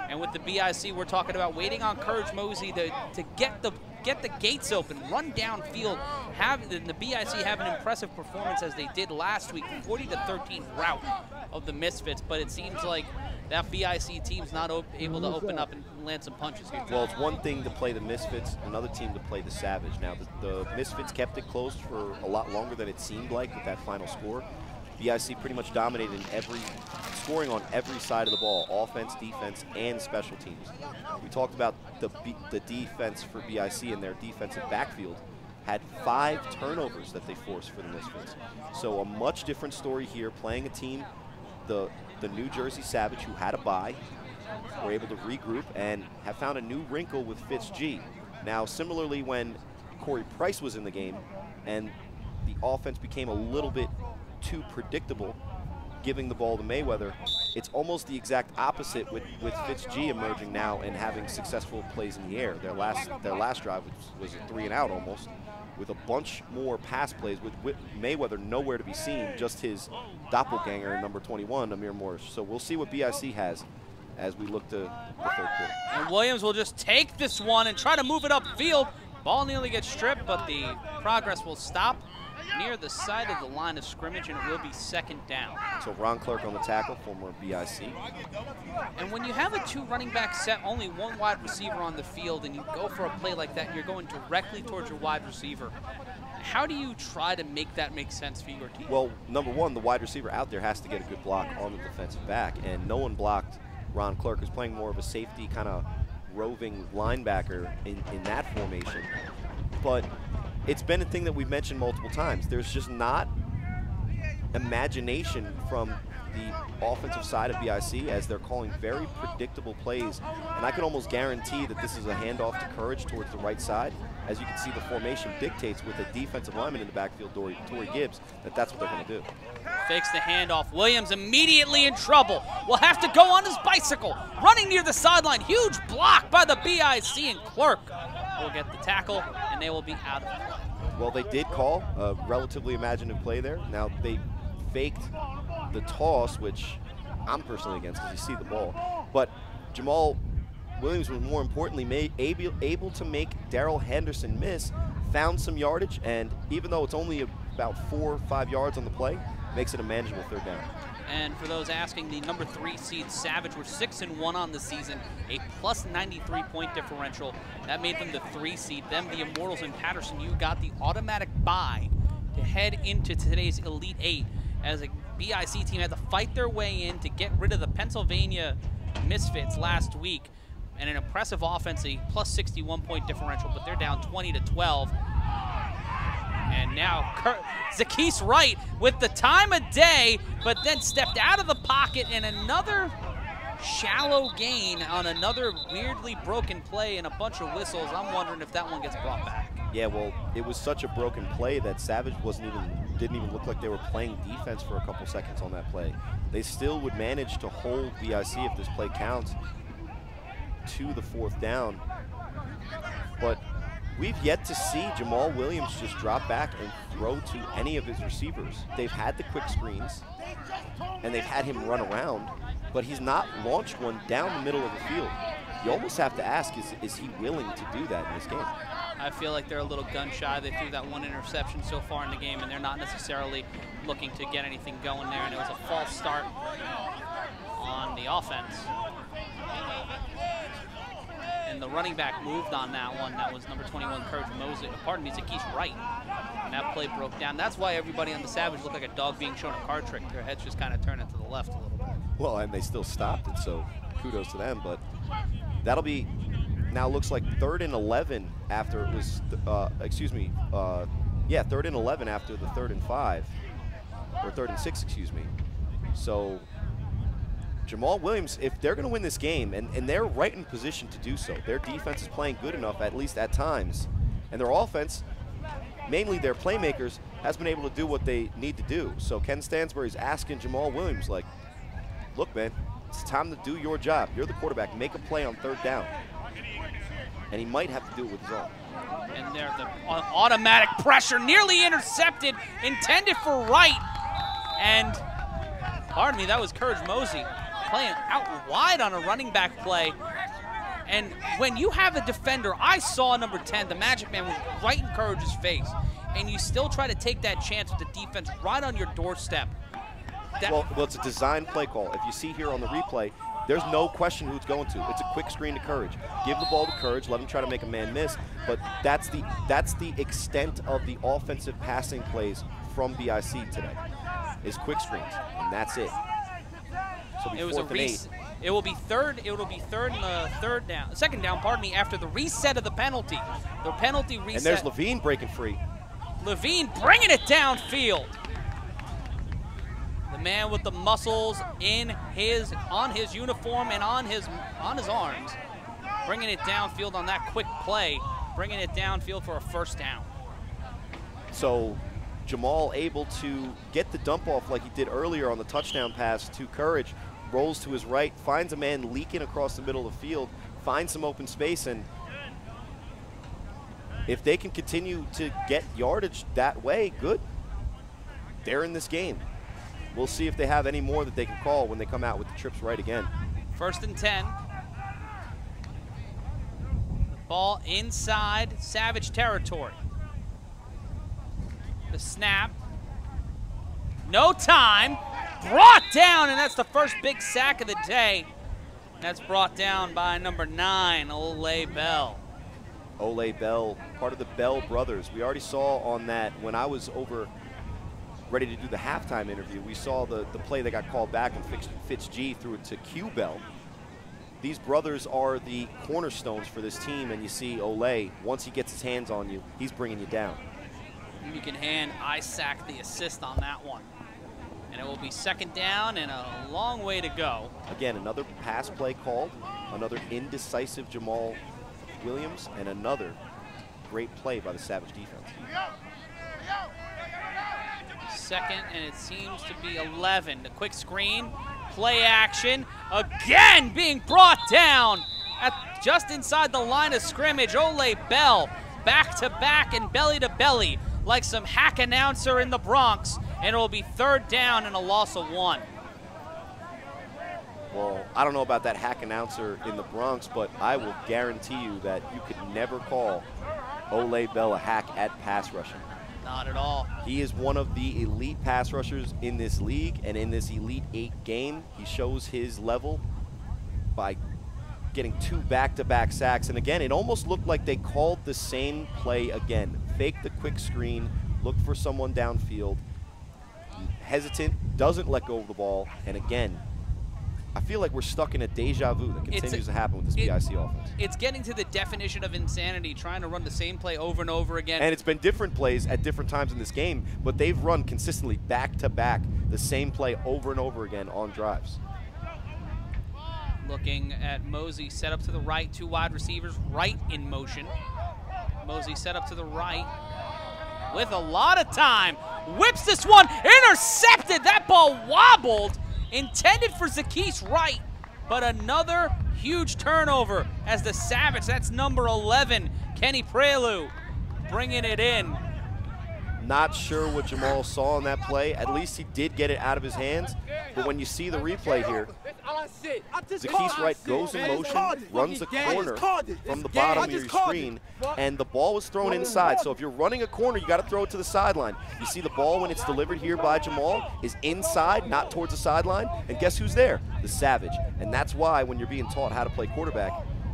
And with the BIC, we're talking about waiting on Courage Mosey to get the gates open, run downfield. The BIC have an impressive performance as they did last week, 40-13 rout of the Misfits. But it seems like that BIC team's not able to open up and land some punches here. Well, it's one thing to play the Misfits, another team to play the Savage. Now, the Misfits kept it close for a lot longer than it seemed like with that final score. BIC pretty much dominated in scoring on every side of the ball, offense, defense, and special teams. We talked about the defense for BIC and their defensive backfield had 5 turnovers that they forced for the Misfits. So a much different story here, playing a team, the New Jersey Savage, who had a bye, were able to regroup and have found a new wrinkle with FitzG. Now, similarly, when Corey Price was in the game and the offense became a little bit too predictable, giving the ball to Mayweather, it's almost the exact opposite with FitzG emerging now and having successful plays in the air. Their last drive was a 3-and-out almost, with a bunch more pass plays with Mayweather nowhere to be seen, just his doppelganger in number 21, Amir Morris. So we'll see what BIC has as we look to the 3rd quarter. And Williams will just take this one and try to move it upfield. Ball nearly gets stripped, but the progress will stop near the side of the line of scrimmage, and it will be 2nd down. So Ron Clark on the tackle, former BIC. And when you have a 2 running back set, only 1 wide receiver on the field, and you go for a play like that, you're going directly towards your wide receiver. How do you try to make that make sense for your team? Well, number 1, the wide receiver out there has to get a good block on the defensive back, and no one blocked Ron Clark, who's playing more of a safety kind of roving linebacker in that formation. But it's been a thing that we've mentioned multiple times. There's just not imagination from the offensive side of BIC as they're calling very predictable plays. And I can almost guarantee that this is a handoff to Courage towards the right side. As you can see, the formation dictates with a defensive lineman in the backfield, Torrey Gibbs, that's what they're going to do. Fakes the handoff. Williams immediately in trouble. Will have to go on his bicycle. Running near the sideline. Huge block by the BIC, and Clark will get the tackle, and they will be out of play. Well, they did call a relatively imaginative play there. Now, they faked the toss, which I'm personally against because you see the ball. But Jamal Williams was more importantly able to make Darrell Henderson miss, found some yardage, and even though it's only about 4 or 5 yards on the play, makes it a manageable 3rd down. And for those asking, the number 3 seed Savage were 6-1 on the season, a plus 93-point differential. That made them the 3 seed. Them, the Immortals and Patterson, you got the automatic bye to head into today's Elite 8 as a BIC team had to fight their way in to get rid of the Pennsylvania Misfits last week. And an impressive offense, a plus 61-point differential, but they're down 20-12. And now Zackees Wright with the time of day, but then stepped out of the pocket and another shallow gain on another weirdly broken play and a bunch of whistles. I'm wondering if that one gets brought back. Yeah, well, it was such a broken play that Savage didn't even look like they were playing defense for a couple seconds on that play. They still would manage to hold BIC if this play counts to the 4th down. But we've yet to see Jamal Williams just drop back and throw to any of his receivers. They've had the quick screens, and they've had him run around, but he's not launched one down the middle of the field. You almost have to ask, is he willing to do that in this game? I feel like they're a little gun shy. They threw that 1 interception so far in the game, and they're not necessarily looking to get anything going there, and it was a false start on the offense. And the running back moved on that one. That was number 21, Zackees Wright. And that play broke down. That's why everybody on the Savage looked like a dog being shown a card trick. Their heads just kind of turned to the left a little bit. Well, and they still stopped it, so kudos to them. But that'll be, now looks like 3rd and 11 after it was, 3rd and 11 after the 3rd and 5, or 3rd and 6, excuse me. So Jamal Williams, if they're going to win this game, and they're right in position to do so, their defense is playing good enough, at least at times, and their offense, mainly their playmakers, has been able to do what they need to do. So Ken Stansbury's asking Jamal Williams, like, look, man, it's time to do your job. You're the quarterback. Make a play on 3rd down. And he might have to do it with his arm. And there, the automatic pressure, nearly intercepted, intended for Wright. And, pardon me, that was Courage Mosey playing out wide on a running back play. And when you have a defender, I saw number 10, the Magic Man, was right in Courage's face, and you still try to take that chance with the defense right on your doorstep. Well, it's a design play call. If you see here on the replay, there's no question who it's going to. It's a quick screen to Courage. Give the ball to Courage, let him try to make a man miss, but that's the extent of the offensive passing plays from BIC today, is quick screens, and that's it. So it was it will be third and the second down, pardon me, after the reset of the penalty. The penalty reset. And there's Levine breaking free. Levine bringing it downfield. The man with the muscles on his uniform and on his arms, bringing it downfield on that quick play, bringing it downfield for a 1st down. So Jamal able to get the dump off like he did earlier on the touchdown pass to Courage, rolls to his right, finds a man leaking across the middle of the field, finds some open space, and if they can continue to get yardage that way, good. They're in this game. We'll see if they have any more that they can call when they come out with the trips right again. 1st and 10. The ball inside Savage territory. The snap. No time. Brought down, and that's the first big sack of the day. That's brought down by number 9, Ole Bell. Ole Bell, part of the Bell brothers. We already saw on that when I was over ready to do the halftime interview, we saw the play that got called back and Fitz G threw it to Q Bell. These brothers are the cornerstones for this team, and you see Ole, once he gets his hands on you, he's bringing you down. You can hand Isaac the assist on that one. And it will be 2nd down and a long way to go. Again, another pass play called, another indecisive Jamal Williams, and another great play by the Savage defense. 2nd, and it seems to be 11. The quick screen, play action, again being brought down at just inside the line of scrimmage. Ole Bell, back to back and belly to belly, like some hack announcer in the Bronx, and it will be 3rd down and a loss of 1. Well, I don't know about that hack announcer in the Bronx, but I will guarantee you that you could never call Ole Bell a hack at pass rushing. Not at all. He is one of the elite pass rushers in this league, and in this Elite 8 game, he shows his level by getting 2 back-to-back sacks. And again, it almost looked like they called the same play again. Fake the quick screen, look for someone downfield, hesitant, doesn't let go of the ball, and again, I feel like we're stuck in a deja vu that continues to happen with this BIC offense. It's getting to the definition of insanity, trying to run the same play over and over again. And it's been different plays at different times in this game, but they've run consistently back-to-back the same play over and over again on drives. Looking at Mosey, set up to the right, 2 wide receivers, right in motion. Mosey set up to the right with a lot of time. Whips this one, intercepted. That ball wobbled. Intended for Zakis Wright, but another huge turnover as the Savage, that's number 11, Kenny Prelu, bringing it in. Not sure what Jamal saw in that play. At least he did get it out of his hands. But when you see the replay here, Zakis Wright goes in motion, runs a corner from the bottom of your screen, and the ball was thrown inside. So if you're running a corner, you got to throw it to the sideline. You see the ball when it's delivered here by Jamal is inside, not towards the sideline. And guess who's there? The Savage. And that's why when you're being taught how to play quarterback,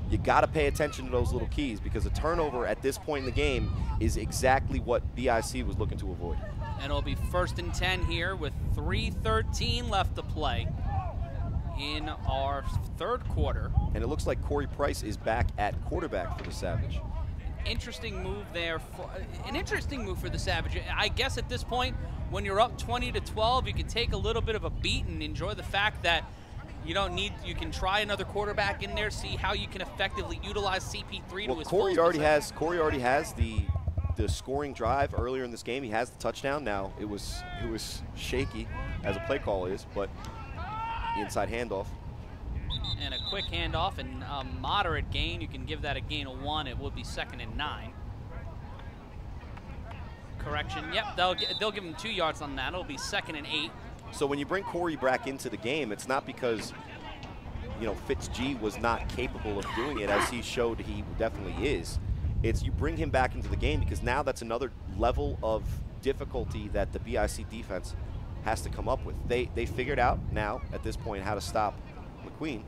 you got to pay attention to those little keys, because a turnover at this point in the game is exactly what BIC was looking to avoid. And it'll be 1st and 10 here with 3:13 left to play in our 3rd quarter. And it looks like Corey Price is back at quarterback for the Savage. Interesting move there. An interesting move for the Savage. I guess at this point, when you're up 20-12, you can take a little bit of a beat and enjoy the fact that you don't need. You can try another quarterback in there, see how you can effectively utilize CP3 to his full potential. Corey already has the scoring drive earlier in this game. He has the touchdown. Now it was shaky, as a play call is, but the inside handoff. And a quick handoff and a moderate gain. You can give that a gain of 1. It would be 2nd and 9. Correction. Yep, they'll give him 2 yards on that. It'll be 2nd and 8. So when you bring Corey back into the game, it's not because, you know, Fitz G was not capable of doing it, as he showed he definitely is. It's you bring him back into the game because now that's another level of difficulty that the BIC defense has to come up with. They figured out now at this point how to stop McQueen.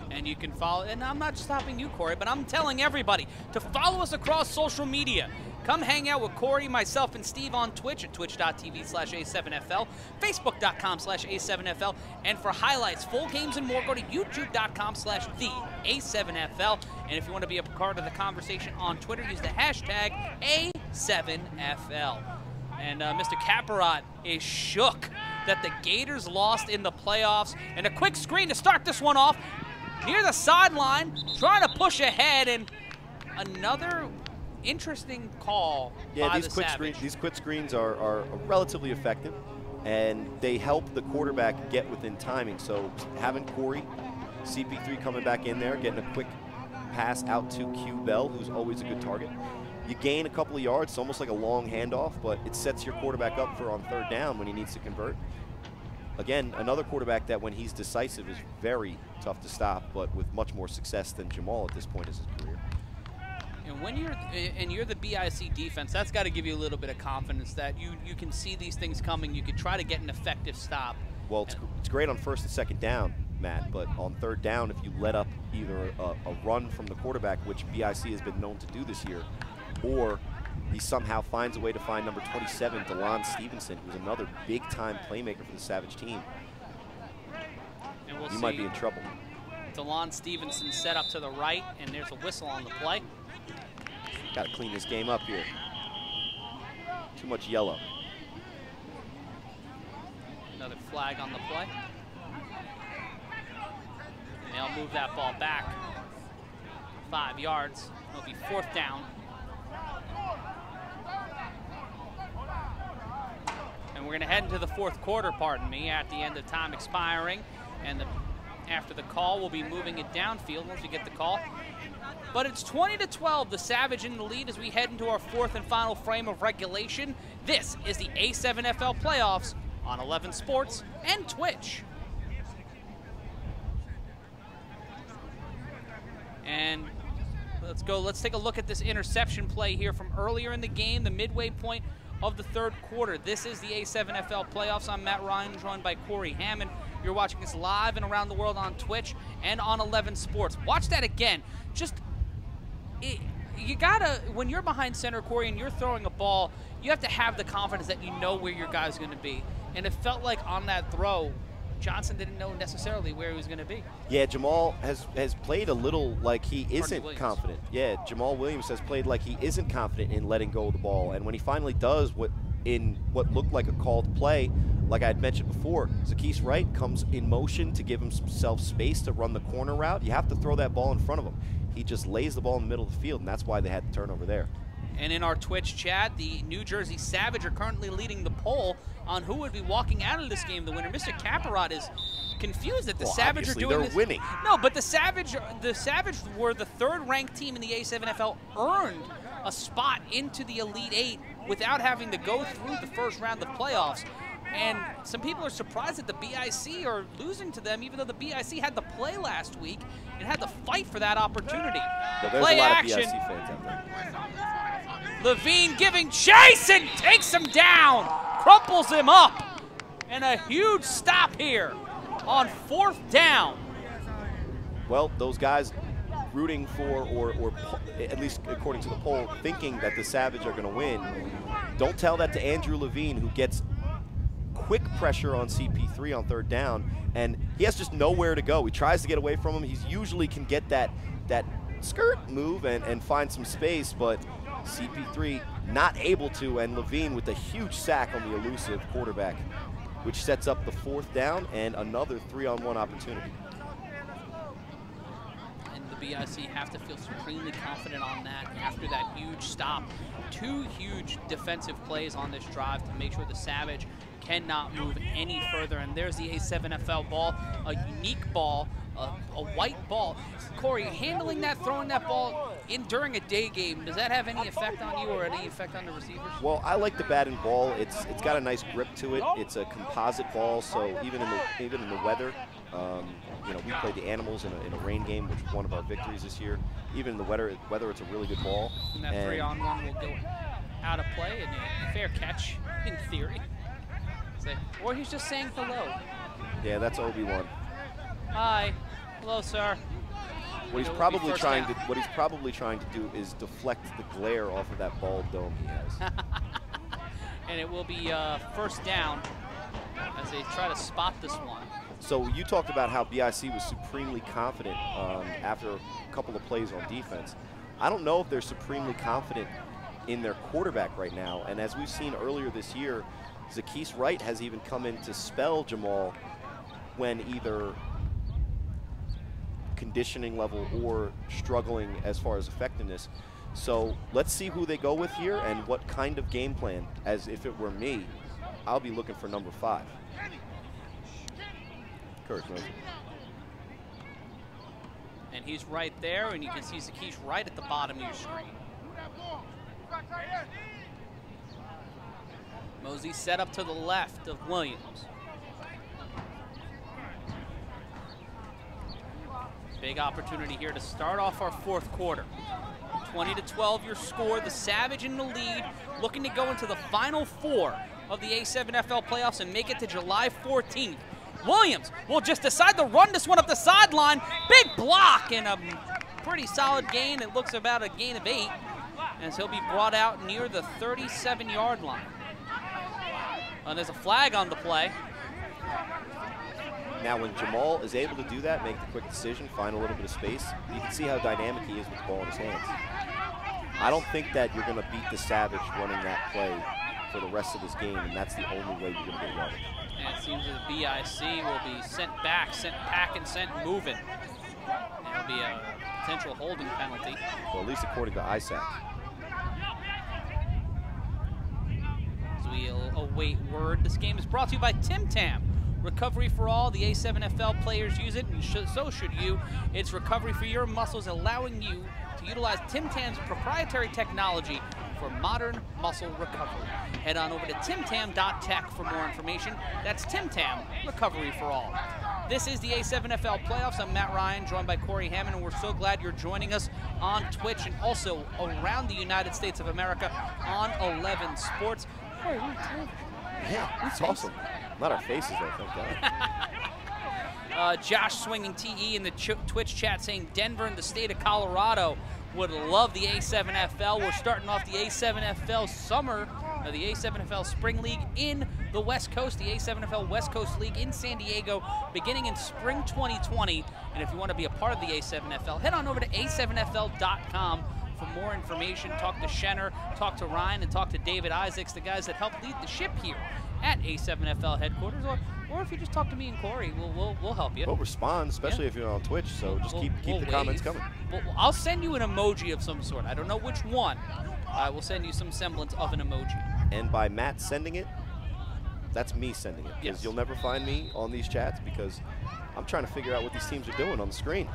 And you can follow, and I'm not stopping you, Corey, but I'm telling everybody to follow us across social media. Come hang out with Corey, myself, and Steve on Twitch at twitch.tv/A7FL, facebook.com/A7FL, and for highlights, full games, and more, go to youtube.com/A7FL. And if you want to be a part of the conversation on Twitter, use the hashtag A7FL. And Mr. Caparot is shook that the Gators lost in the playoffs. And a quick screen to start this one off. Near the sideline, trying to push ahead, and another interesting call by the Savage. These quick screens are relatively effective, and they help the quarterback get within timing. So having Corey, CP3 coming back in there, getting a quick pass out to Q Bell, who's always a good target. You gain a couple of yards. It's almost like a long handoff, but it sets your quarterback up for on 3rd down when he needs to convert. Again, another quarterback that when he's decisive is very tough to stop, but with much more success than Jamal at this point in his career. And when you're the BIC defense, that's got to give you a little bit of confidence that you can see these things coming. You can try to get an effective stop. Well, it's great on 1st and 2nd down, Matt, but on 3rd down, if you let up either a run from the quarterback, which BIC has been known to do this year, or he somehow finds a way to find number 27, DeLon Stevenson, who's another big-time playmaker for the Savage team. And you might be in trouble. DeLon Stevenson set up to the right, and there's a whistle on the play. Got to clean this game up here. Too much yellow. Another flag on the play. And they'll move that ball back 5 yards. It'll be 4th down. And we're going to head into the 4th quarter, pardon me, at the end of time expiring. And the after the call. We'll be moving it downfield once we get the call. But it's 20-12, the Savage in the lead as we head into our fourth and final frame of regulation. This is the A7FL playoffs on 11 Sports and Twitch. And let's take a look at this interception play here from earlier in the game, the midway point of the third quarter. This is the A7FL playoffs. I'm Matt Ryan, joined by Corey Hammond. You're watching us live and around the world on Twitch and on 11 Sports. Watch that again. You gotta, when you're behind center, Corey, and you're throwing a ball, you have to have the confidence that you know where your guy's going to be. And it felt like on that throw, Johnson didn't know necessarily where he was going to be. Yeah, Jamal has played a little like he isn't confident. Yeah, Jamal Williams has played like he isn't confident in letting go of the ball. And when he finally does what looked like a called play, like I had mentioned before, Zaccheaus Wright comes in motion to give himself space to run the corner route. You have to throw that ball in front of him. He just lays the ball in the middle of the field, and that's why they had the turnover there. And in our Twitch chat, the New Jersey Savage are currently leading the poll on who would be walking out of this game the winner. Mr. Caparot is confused that the Savage are doing this. They're winning. No, but the Savage were the third-ranked team in the A7FL, earned a spot into the Elite Eight without having to go through the first round of playoffs. And some people are surprised that the BIC are losing to them, even though the BIC had the play last week and had to fight for that opportunity. So there's play a lot action. of BIC fans out there. Levine giving chase and takes him down, crumples him up, and a huge stop here on fourth down. Well, those guys rooting for, or at least according to the poll, thinking that the Savage are going to win. Don't tell that to Andrew Levine, who gets quick pressure on CP3 on third down, and he has just nowhere to go. He tries to get away from him. He usually can get that skirt move and find some space, but CP3 not able to, and Levine with a huge sack on the elusive quarterback, which sets up the fourth down and another 3-on-1 opportunity. And the BIC have to feel supremely confident on that after that huge stop. Two huge defensive plays on this drive to make sure the Savage cannot move any further. And there's the A7FL ball, a unique ball, a white ball. Corey, handling that, throwing that ball during a day game, does that have any effect on you or any effect on the receivers? Well, I like the bat and ball. It's got a nice grip to it. It's a composite ball, so even in the weather, you know, we played the Animals in a rain game, which was one of our victories this year. Even in the weather, it's a really good ball. And that 3-on-1 will go out of play, and a fair catch in theory. Or he's just saying hello. Yeah, that's Obi-Wan. Hi. Hello, sir. What he's probably trying to do is deflect the glare off of that bald dome he has. And it will be first down as they try to spot this one. So you talked about how BIC was supremely confident after a couple of plays on defense. I don't know if they're supremely confident in their quarterback right now. And as we've seen earlier this year, Zaccheaus Wright has even come in to spell Jamal when either conditioning level or struggling as far as effectiveness. So let's see who they go with here and what kind of game plan. As if it were me, I'll be looking for number 5. Courage, and he's right there, and you can see Zaccheaus right at the bottom of your screen. Mosey set up to the left of Williams. Big opportunity here to start off our fourth quarter. 20-12 your score. The Savage in the lead, looking to go into the final 4 of the A7FL playoffs and make it to July 14th. Williams will just decide to run this one up the sideline. Big block and a pretty solid gain. It looks about a gain of 8 as he'll be brought out near the 37-yard line. And there's a flag on the play. Now when Jamal is able to do that, make the quick decision, find a little bit of space, you can see how dynamic he is with the ball in his hands. I don't think that you're going to beat the Savage running that play for the rest of this game, and that's the only way you're going to get yardage. And it seems that the BIC will be sent back, sent packing, sent moving. It'll be a potential holding penalty. Well, at least according to ISAC. As we await word, this game is brought to you by Tim Tam. Recovery for all. The A7FL players use it, and so should you. It's recovery for your muscles, allowing you to utilize Tim Tam's proprietary technology for modern muscle recovery. Head on over to timtam.tech for more information. That's Tim Tam, recovery for all. This is the A7FL playoffs. I'm Matt Ryan, joined by Corey Hammond, and we're so glad you're joining us on Twitch and also around the United States of America on 11 Sports. Corey, yeah, that's awesome. Not our faces, though, thank God. Josh swinging TE in the Twitch chat saying Denver and the state of Colorado would love the A7FL. We're starting off the A7FL summer, the A7FL Spring League in the West Coast, the A7FL West Coast League in San Diego, beginning in spring 2020. And if you want to be a part of the A7FL, head on over to A7FL.com for more information. Talk to Shenner, talk to Ryan, and talk to David Isaacs, the guys that help lead the ship here at A7FL headquarters, or if you just talk to me and Corey, we'll help you. We'll respond, especially if you're on Twitch, so just keep the comments coming. I'll send you an emoji of some sort. I don't know which one. I will send you some semblance of an emoji. And by Matt sending it, that's me sending it. Because you'll never find me on these chats because I'm trying to figure out what these teams are doing on the screen.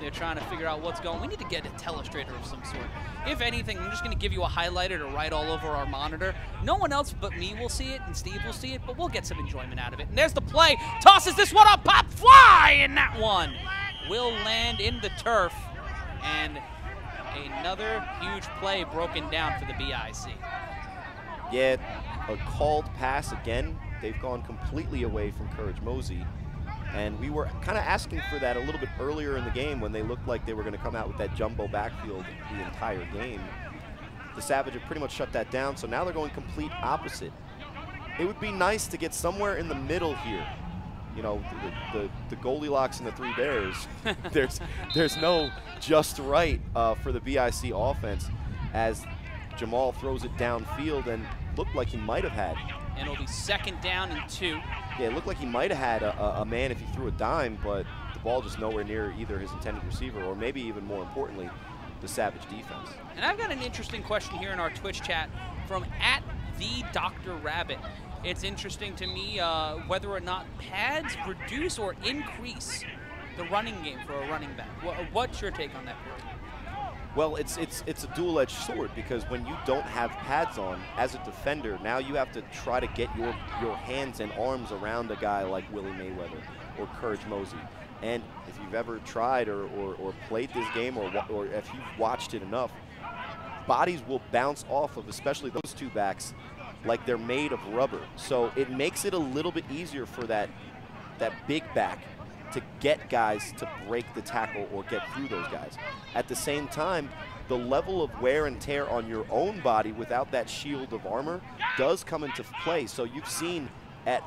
They're trying to figure out what's going. We need to get a telestrator of some sort. If anything, I'm just going to give you a highlighter to write all over our monitor. No one else but me will see it, and Steve will see it, but we'll get some enjoyment out of it. And there's the play. Tosses this one up. Pop fly, and that one will land in the turf. And another huge play broken down for the BIC. Yeah, a called pass again. They've gone completely away from Courage Mosey. And we were kind of asking for that a little bit earlier in the game when they looked like they were going to come out with that jumbo backfield the entire game. The Savage have pretty much shut that down, so now they're going complete opposite. It would be nice to get somewhere in the middle here. You know, the Goldilocks and the Three Bears. there's no just right for the BIC offense as Jamal throws it downfield and looked like he might have had. And it'll be 2nd down and 2. Yeah, it looked like he might have had a man if he threw a dime, but the ball just nowhere near either his intended receiver or maybe even more importantly, the Savage defense. And I've got an interesting question here in our Twitch chat from @TheDrRabbit. It's interesting to me whether or not pads reduce or increase the running game for a running back. What's your take on that, Corey? Well, it's a dual-edged sword because when you don't have pads on, as a defender, now you have to try to get your hands and arms around a guy like Willie Mayweather or Courage Mosey. And if you've ever tried or played this game or if you've watched it enough, bodies will bounce off of especially those two backs like they're made of rubber. So it makes it a little bit easier for that big back to get guys to break the tackle or get through those guys. At the same time, the level of wear and tear on your own body without that shield of armor does come into play. So you've seen at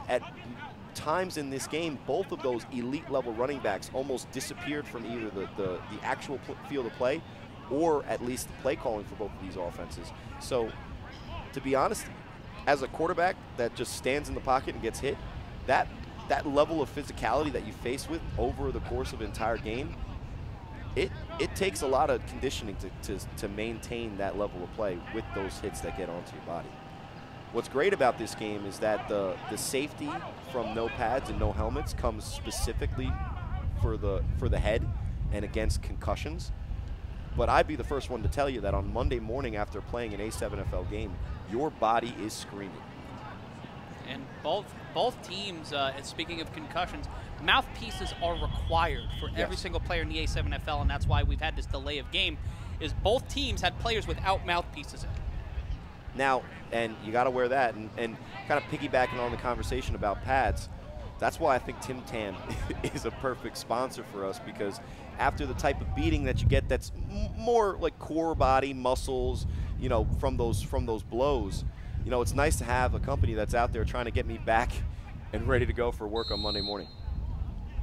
times in this game, both of those elite level running backs almost disappeared from either the actual field of play or at least the play calling for both of these offenses. So to be honest, as a quarterback that just stands in the pocket and gets hit, that level of physicality that you face with over the course of an entire game, it takes a lot of conditioning to maintain that level of play with those hits that get onto your body. What's great about this game is that the safety from no pads and no helmets comes specifically for the head and against concussions. But I'd be the first one to tell you that on Monday morning after playing an A7FL game, your body is screaming. And both teams, and speaking of concussions, mouthpieces are required for every single player in the A7FL, and that's why we've had this delay of game, is both teams had players without mouthpieces in. Now, and you got to wear that, and kind of piggybacking on the conversation about pads, that's why I think Tim Tam is a perfect sponsor for us, because after the type of beating that you get that's more like core body muscles, you know, from those blows, you know, it's nice to have a company that's out there trying to get me back and ready to go for work on Monday morning.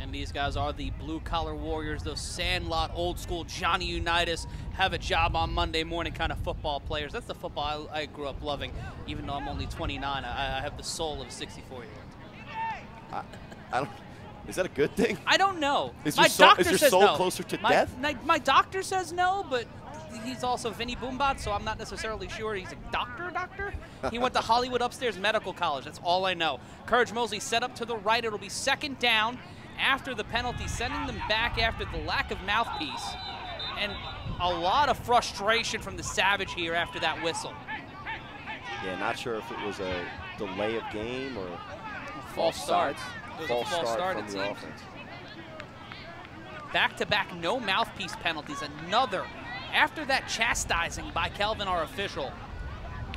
And these guys are the blue-collar warriors, those Sandlot, old-school Johnny Unitas, have a job on Monday morning kind of football players. That's the football I grew up loving, even though I'm only 29. I have the soul of a 64-year-old. I don't. Is that a good thing? I don't know. Is my your doctor soul says no. Closer to death? My doctor says no, but he's also Vinny Boombot, so I'm not necessarily sure he's a doctor. He went to Hollywood Upstairs Medical College. That's all I know. Courage Mosley set up to the right. It'll be second down after the penalty, sending them back after the lack of mouthpiece. And a lot of frustration from the Savage here after that whistle. Yeah, not sure if it was a delay of game or false start. False start from the offense. Back-to-back no mouthpiece penalties. Another after that chastising by Kelvin, our official.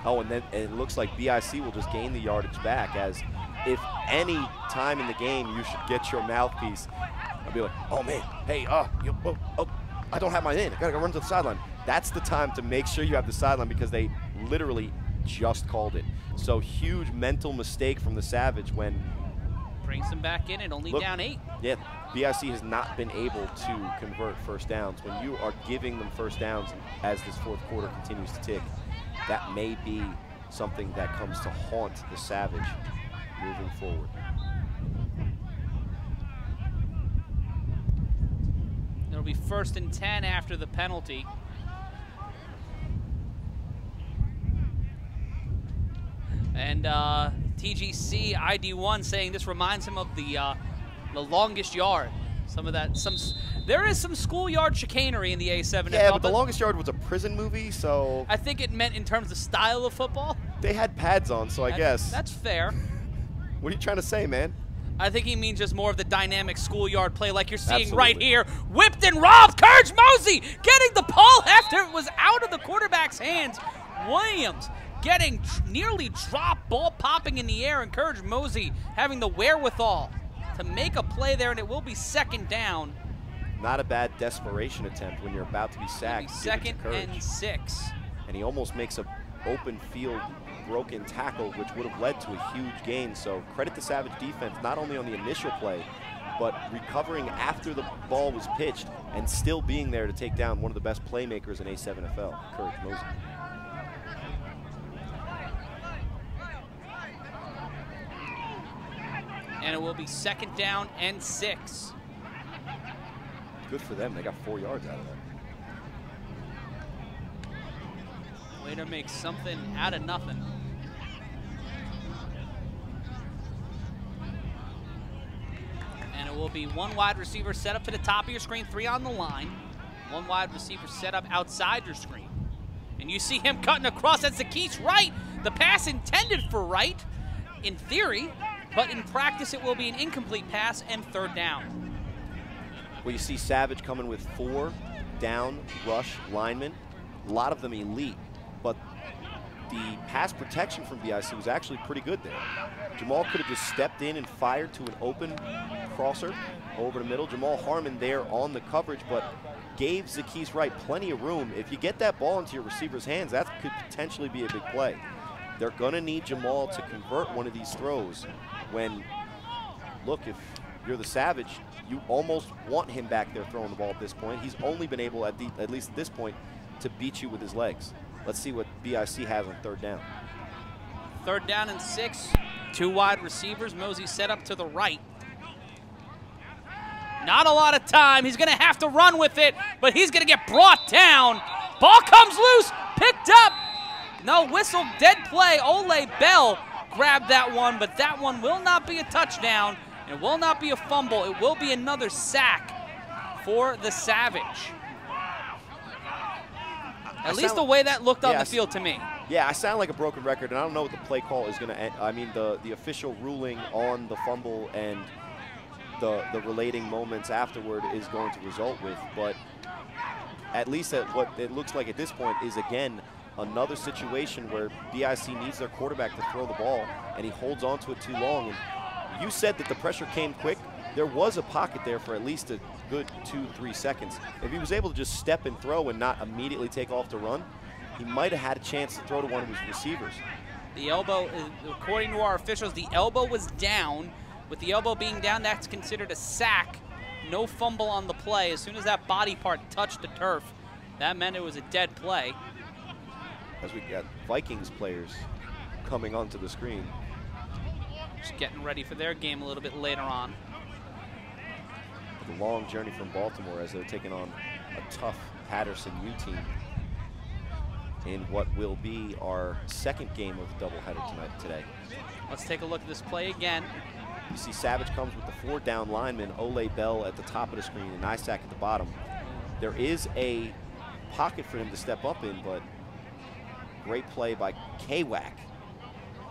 Oh, and then it looks like BIC will just gain the yardage back, as if any time in the game you should get your mouthpiece, I'll be like, oh man, hey, I don't have mine in. I gotta go run to the sideline. That's the time to make sure you have the sideline, because they literally just called it. So huge mental mistake from the Savage when brings them back in and only down 8. Yeah, BIC has not been able to convert first downs. When you are giving them first downs as this fourth quarter continues to tick, that may be something that comes to haunt the Savage moving forward. It'll be 1st and 10 after the penalty. And TGC ID1 saying this reminds him of the longest yard. There is some schoolyard chicanery in the A7FL. Yeah, but the longest yard was a prison movie, so I think it meant in terms of style of football. They had pads on, so I guess. That's fair. What are you trying to say, man? I think he means just more of the dynamic schoolyard play like you're seeing Absolutely. right here. Whipped and robbed. Courage Mosey getting the ball after it was out of the quarterback's hands. Williams getting nearly dropped, ball popping in the air, and Courage Mosey having the wherewithal to make a play there, and it will be 2nd down. Not a bad desperation attempt when you're about to be sacked. 2nd and 6. And he almost makes a open field broken tackle, which would have led to a huge gain. So credit the Savage defense, not only on the initial play, but recovering after the ball was pitched and still being there to take down one of the best playmakers in A7FL, Courage Mosey. And it will be 2nd down and 6. Good for them. They got 4 yards out of that. Way to make something out of nothing. And it will be 1 wide receiver set up to the top of your screen, 3 on the line. 1 wide receiver set up outside your screen. And you see him cutting across. That's Zakis Wright. The pass intended for Wright in theory, but in practice it will be an incomplete pass and 3rd down. Well, you see Savage coming with 4 down rush linemen, a lot of them elite, but the pass protection from BIC was actually pretty good there. Jamal could have just stepped in and fired to an open crosser over the middle. Jamal Harmon there on the coverage, but gave Zakis Wright plenty of room. If you get that ball into your receiver's hands, that could potentially be a big play. They're going to need Jamal to convert one of these throws when, look, if you're the Savage, you almost want him back there throwing the ball at this point. He's only been able, at least at this point, to beat you with his legs. Let's see what BIC has on 3rd down. 3rd down and 6. 2 wide receivers. Mosey set up to the right. Not a lot of time. He's going to have to run with it, but he's going to get brought down. Ball comes loose. Picked up. No whistle. Dead play. Ole Bell grabbed that one, but that one will not be a touchdown. It will not be a fumble. It will be another sack for the Savage. At least the way that looked on the field to me. Yeah, I sound like a broken record, and I don't know what the play call is going to end. I mean, the official ruling on the fumble and the relating moments afterward is going to result with. But at least at what it looks like at this point is, again, another situation where BIC needs their quarterback to throw the ball, and he holds on to it too long. And you said that the pressure came quick. There was a pocket there for at least a good 2-3 seconds. If he was able to just step and throw and not immediately take off to run, he might have had a chance to throw to one of his receivers. The elbow, according to our officials, the elbow was down. With the elbow being down, that's considered a sack. No fumble on the play. As soon as that body part touched the turf, that meant it was a dead play. As we got Vikings players coming onto the screen. Just getting ready for their game a little bit later on. The long journey from Baltimore as they're taking on a tough Patterson U team. in what will be our second game of the doubleheader today. Let's take a look at this play again. You see Savage comes with the 4 down linemen, Ole Bell at the top of the screen and Isaac at the bottom. There is a pocket for him to step up in, but great play by K-Wack.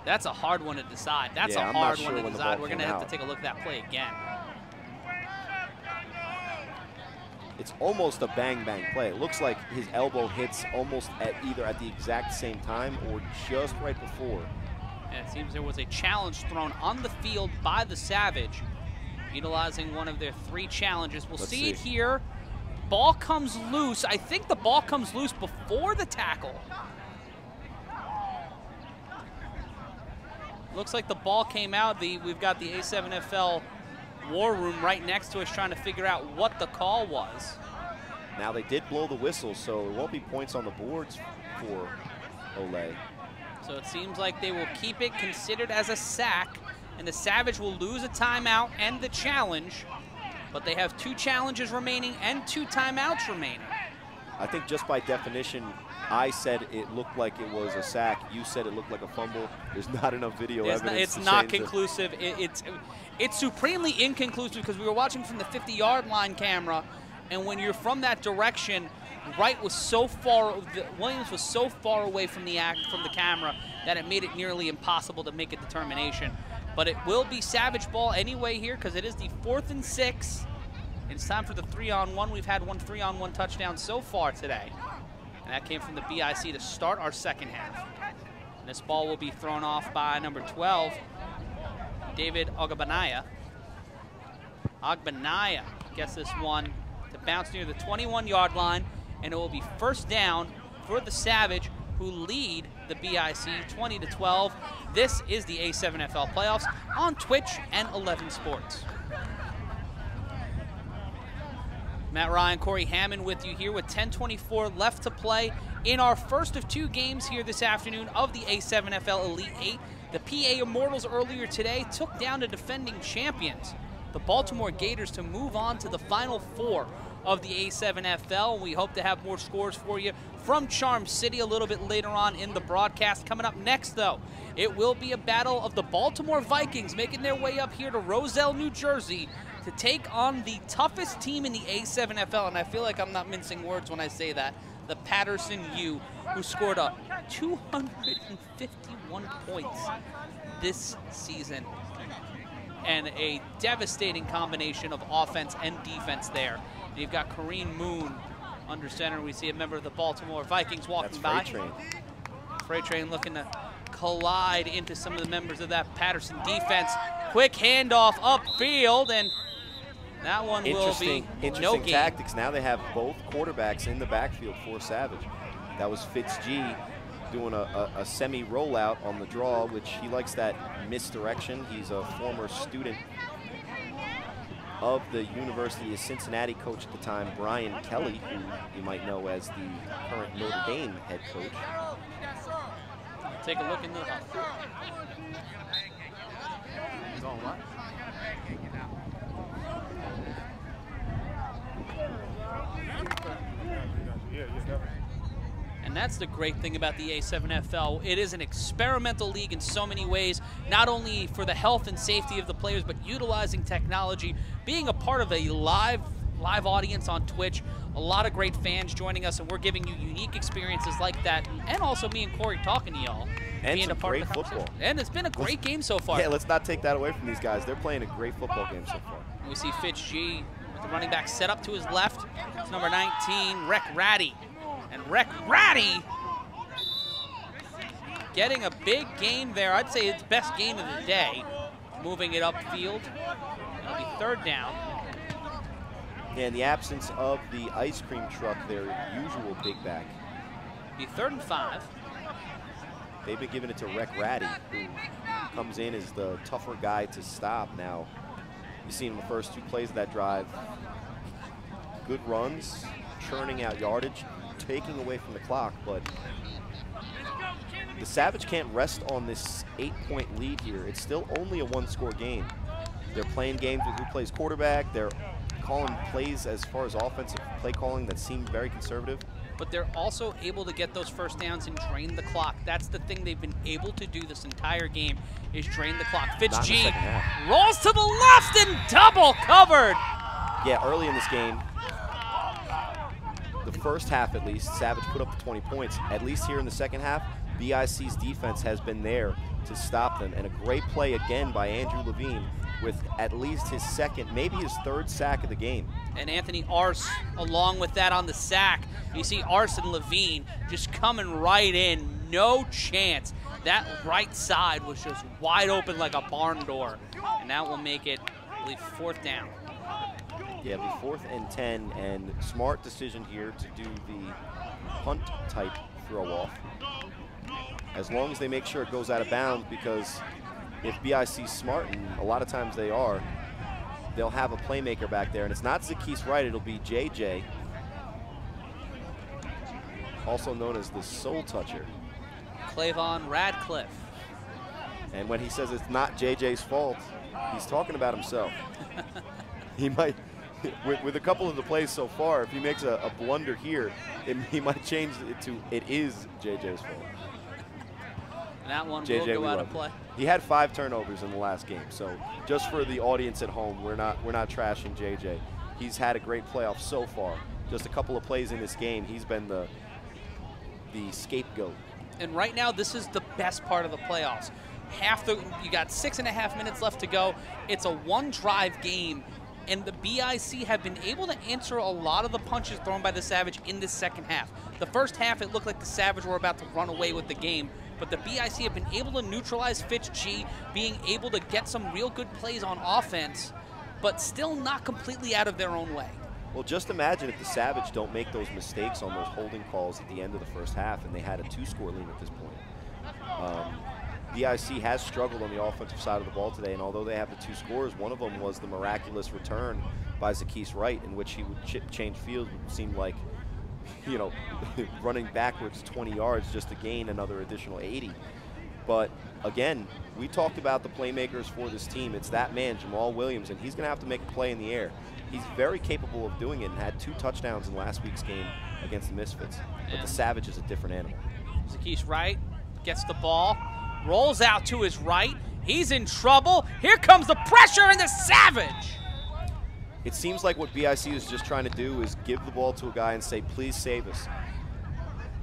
That's a hard one to decide. That's a hard one to decide. We're going to have to take a look at that play again. It's almost a bang-bang play. It looks like his elbow hits almost at either at the exact same time or just right before. And it seems there was a challenge thrown on the field by the Savage, utilizing one of their 3 challenges. We'll see it here. Ball comes loose. I think the ball comes loose before the tackle. Looks like the ball came out. We've got the A7FL War Room right next to us trying to figure out what the call was. Now they did blow the whistle, so it won't be points on the boards for Ole. So it seems like they will keep it considered as a sack, and the Savage will lose a timeout and the challenge, but they have 2 challenges remaining and 2 timeouts remaining. I think just by definition, I said it looked like it was a sack. You said it looked like a fumble. There's not enough video evidence. It's not conclusive. It's supremely inconclusive because we were watching from the 50-yard line camera, and when you're from that direction, Wright was so far, Williams was so far away from the camera that it made it nearly impossible to make a determination. But it will be Savage ball anyway here because it is the 4th and 6. It's time for the 3-on-1. We've had one 3-on-1 touchdown so far today. And that came from the BIC to start our second half. And this ball will be thrown off by number 12, David Ogbanaya. Ogbanaya gets this one to bounce near the 21-yard line, and it will be first down for the Savage, who lead the BIC 20-12. This is the A7FL playoffs on Twitch and 11 Sports. Matt Ryan, Corey Hammond with you here with 10:24 left to play in our first of 2 games here this afternoon of the A7FL Elite 8. The PA Immortals earlier today took down the defending champions, the Baltimore Gators, to move on to the Final 4 of the A7FL. We hope to have more scores for you from Charm City a little bit later on in the broadcast. Coming up next, though, it will be a battle of the Baltimore Vikings making their way up here to Roselle, New Jersey, to take on the toughest team in the A7FL, and I feel like I'm not mincing words when I say that, the Patterson U, who scored 251 points this season, and a devastating combination of offense and defense there. And you've got Kareem Moon under center. We see a member of the Baltimore Vikings walking by. Freight Train looking to collide into some of the members of that Patterson defense. Quick handoff upfield, and that one will be no gain. Tactics. Now they have both quarterbacks in the backfield for Savage. That was Fitz G doing a semi-rollout on the draw, which he likes that misdirection. He's a former student of the University of Cincinnati coach at the time, Brian Kelly, who you might know as the current Notre Dame head coach. Take a look in the... And that's the great thing about the A7FL. It is an experimental league in so many ways, not only for the health and safety of the players, but utilizing technology, being a part of a live audience on Twitch, a lot of great fans joining us, and we're giving you unique experiences like that, and also me and Corey talking to y'all. And being some a part great of the football. And it's been a great game so far. Yeah, let's not take that away from these guys. They're playing a great football game so far. We see Fitz G with the running back set up to his left. It's number 19, Rec Ratty. And Rec Ratty getting a big gain there. I'd say it's best gain of the day. Moving it upfield. It'll be third down. Yeah, in the absence of the ice cream truck, their usual big back. Be 3rd and 5. They've been giving it to Rec Ratty, who comes in as the tougher guy to stop. Now, you've seen in the first 2 plays of that drive, good runs, churning out yardage, taking away from the clock, but the Savage can't rest on this 8-point lead here. It's still only a 1-score game. They're playing games with who plays quarterback. They're calling plays as far as offensive play calling that seem very conservative. but they're also able to get those first downs and drain the clock. That's the thing they've been able to do this entire game, is drain the clock. Fitz G rolls to the left and double covered. Yeah, early in this game, the first half at least, Savage put up the 20 points. At least here in the second half, BIC's defense has been there to stop them. And a great play again by Andrew Levine with at least his second, maybe his third sack of the game. And Anthony Arce along with that on the sack. You see Arce and Levine just coming right in, no chance. That right side was just wide open like a barn door. And that will make it, I believe, 4th down. Yeah, it'll be 4th and 10, and smart decision here to do the punt type throw off. As long as they make sure it goes out of bounds, because if BIC's smart, and a lot of times they are, they'll have a playmaker back there. And it's not Zackees Wright, it'll be JJ, also known as the soul toucher. Clavon Radcliffe. And when he says it's not JJ's fault, he's talking about himself. He might, with a couple of the plays so far, if he makes a blunder here, he might change it to it is JJ's fault. That one JJ, will go out of play. He had 5 turnovers in the last game, so just for the audience at home, we're not trashing JJ. He's had a great playoff so far. Just a couple of plays in this game, he's been the scapegoat. And right now, this is the best part of the playoffs. You got 6.5 minutes left to go. It's a one-drive game, and the BIC have been able to answer a lot of the punches thrown by the Savage in this second half. The first half, it looked like the Savage were about to run away with the game, but the BIC have been able to neutralize Fitz G, being able to get some real good plays on offense, but still not completely out of their own way. Well, just imagine if the Savage don't make those mistakes on those holding calls at the end of the first half, and they had a 2-score lead at this point. BIC has struggled on the offensive side of the ball today, and although they have the 2 scores, one of them was the miraculous return by Zackees Wright, in which he would change fields. It seemed like, you know, running backwards 20 yards just to gain another additional 80. But again, we talked about the playmakers for this team. It's that man, Jamal Williams, and he's going to have to make a play in the air. He's very capable of doing it and had 2 touchdowns in last week's game against the Misfits. But the Savage is a different animal. Zackees Wright gets the ball, rolls out to his right. He's in trouble. Here comes the pressure, and the Savage. It seems like what BIC is just trying to do is give the ball to a guy and say, please save us.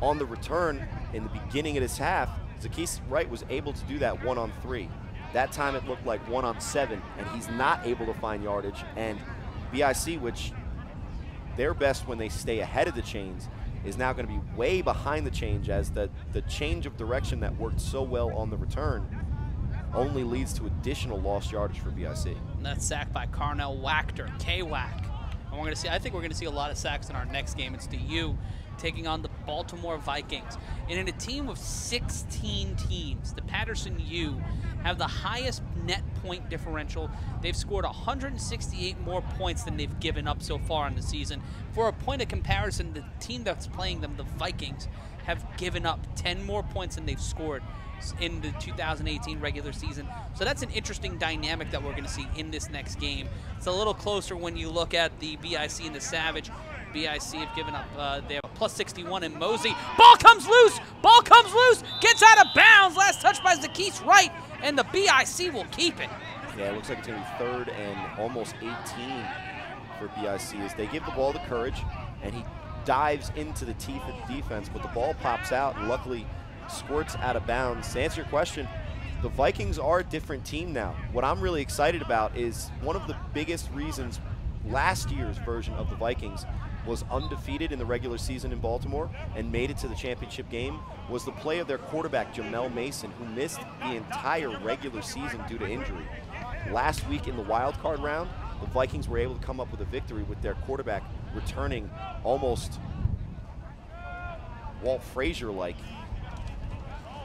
On the return, in the beginning of this half, Zackees Wright was able to do that 1-on-3. That time it looked like 1-on-7, and he's not able to find yardage. And BIC, which they're best when they stay ahead of the chains, is now going to be way behind the change, as the change of direction that worked so well on the return only leads to additional lost yardage for BIC. And that's sacked by Carnell Wachter, K-Wack. And I think we're going to see a lot of sacks in our next game. It's the U taking on the Baltimore Vikings. And in a team of 16 teams, the Patterson U have the highest net point differential. They've scored 168 more points than they've given up so far in the season. For a point of comparison, the team that's playing them, the Vikings, have given up 10 more points than they've scored in the 2018 regular season. So that's an interesting dynamic that we're going to see in this next game. It's a little closer when you look at the BIC and the Savage. BIC have given up, they have a +61 in Mosey. Ball comes loose, gets out of bounds. Last touch by Zackees Wright, and the BIC will keep it. Yeah, it looks like it's going to be 3rd and almost 18 for BIC as they give the ball to Courage, and he dives into the teeth of the defense, but the ball pops out and luckily squirts out of bounds. To answer your question, the Vikings are a different team now. What I'm really excited about is one of the biggest reasons last year's version of the Vikings was undefeated in the regular season in Baltimore and made it to the championship game was the play of their quarterback, Jamel Mason, who missed the entire regular season due to injury. Last week in the wild card round, the Vikings were able to come up with a victory with their quarterback returning almost Walt Frazier-like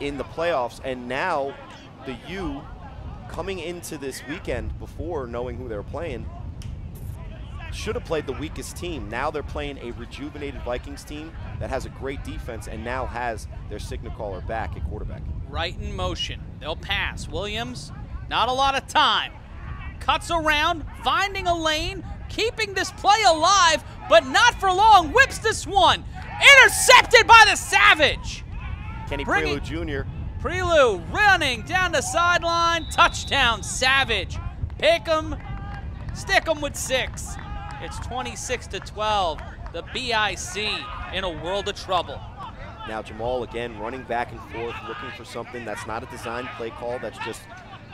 in the playoffs, and now the U, coming into this weekend before knowing who they were playing, should have played the weakest team. Now they're playing a rejuvenated Vikings team that has a great defense and now has their signal caller back at quarterback. Right in motion. They'll pass. Williams, not a lot of time. Cuts around, finding a lane, keeping this play alive, but not for long. Whips this one. Intercepted by the Savage. Kenny Prelude Jr. Prelude running down the sideline. Touchdown, Savage. Pick 'em, stick 'em with 6. It's 26-12. The BIC in a world of trouble. Now Jamal again running back and forth, looking for something that's not a designed play call, that's just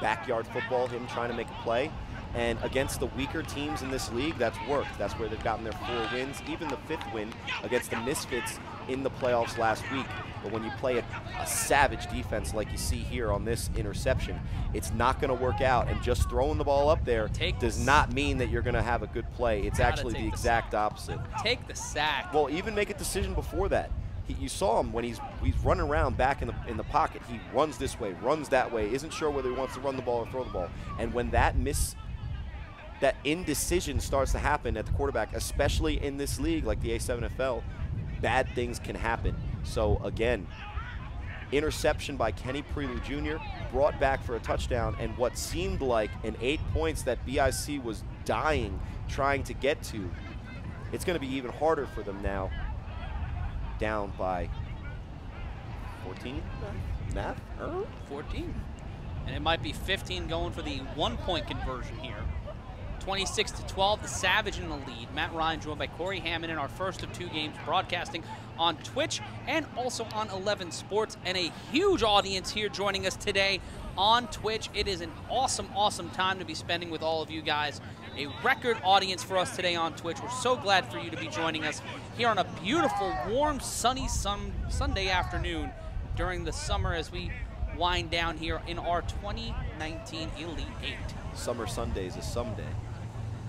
backyard football, him trying to make a play. And against the weaker teams in this league, that's worked. That's where they've gotten their 4 wins, even the 5th win against the Misfits in the playoffs last week. But when you play a savage defense like you see here on this interception, it's not going to work out. And just throwing the ball up there does not mean that you're going to have a good play. It's actually the exact opposite. Take the sack. Well, even make a decision before that. You saw him when he's running around back in the pocket. He runs this way, runs that way, isn't sure whether he wants to run the ball or throw the ball. And when that indecision starts to happen at the quarterback, especially in this league like the A7FL, bad things can happen. So again, interception by Kenny Prelude Jr., brought back for a touchdown, and what seemed like an 8 points that BIC was dying trying to get to. It's going to be even harder for them now, down by 14? Math? 14. And it might be 15 going for the 1-point conversion here. 26-12, the Savage in the lead. Matt Ryan joined by Corey Hammond in our first of 2 games, broadcasting on Twitch and also on 11 Sports, and a huge audience here joining us today on Twitch. It is an awesome, awesome time to be spending with all of you guys. A record audience for us today on Twitch. We're so glad for you to be joining us here on a beautiful, warm, sunny Sunday afternoon during the summer as we wind down here in our 2019 Elite 8. Summer Sundays is someday.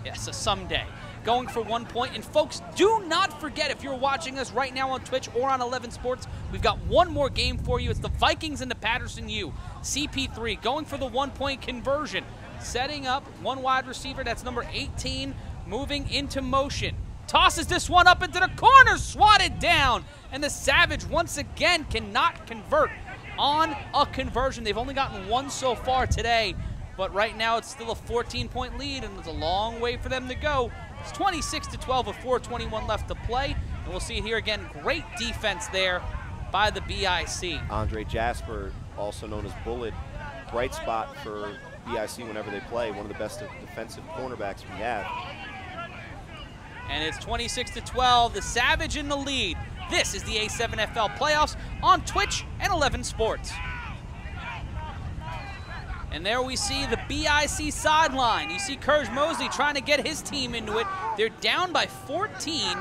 Yes, a someday. Going for 1 point. And folks, do not forget, if you're watching us right now on Twitch or on 11 Sports, we've got one more game for you. It's the Vikings and the Patterson U. CP3 going for the 1-point conversion. Setting up one wide receiver, that's number 18, moving into motion. Tosses this one up into the corner, swatted down. And the Savage once again cannot convert on a conversion. They've only gotten 1 so far today. But right now it's still a 14-point lead, and it's a long way for them to go. It's 26-12 with 4:21 left to play. And we'll see it here again. Great defense there by the BIC. Andre Jasper, also known as Bullet, bright spot for BIC whenever they play. One of the best defensive cornerbacks we have. And it's 26-12, the Savage in the lead. This is the A7FL playoffs on Twitch and 11 Sports. And there we see the BIC sideline. You see Courage Mosley trying to get his team into it. They're down by 14.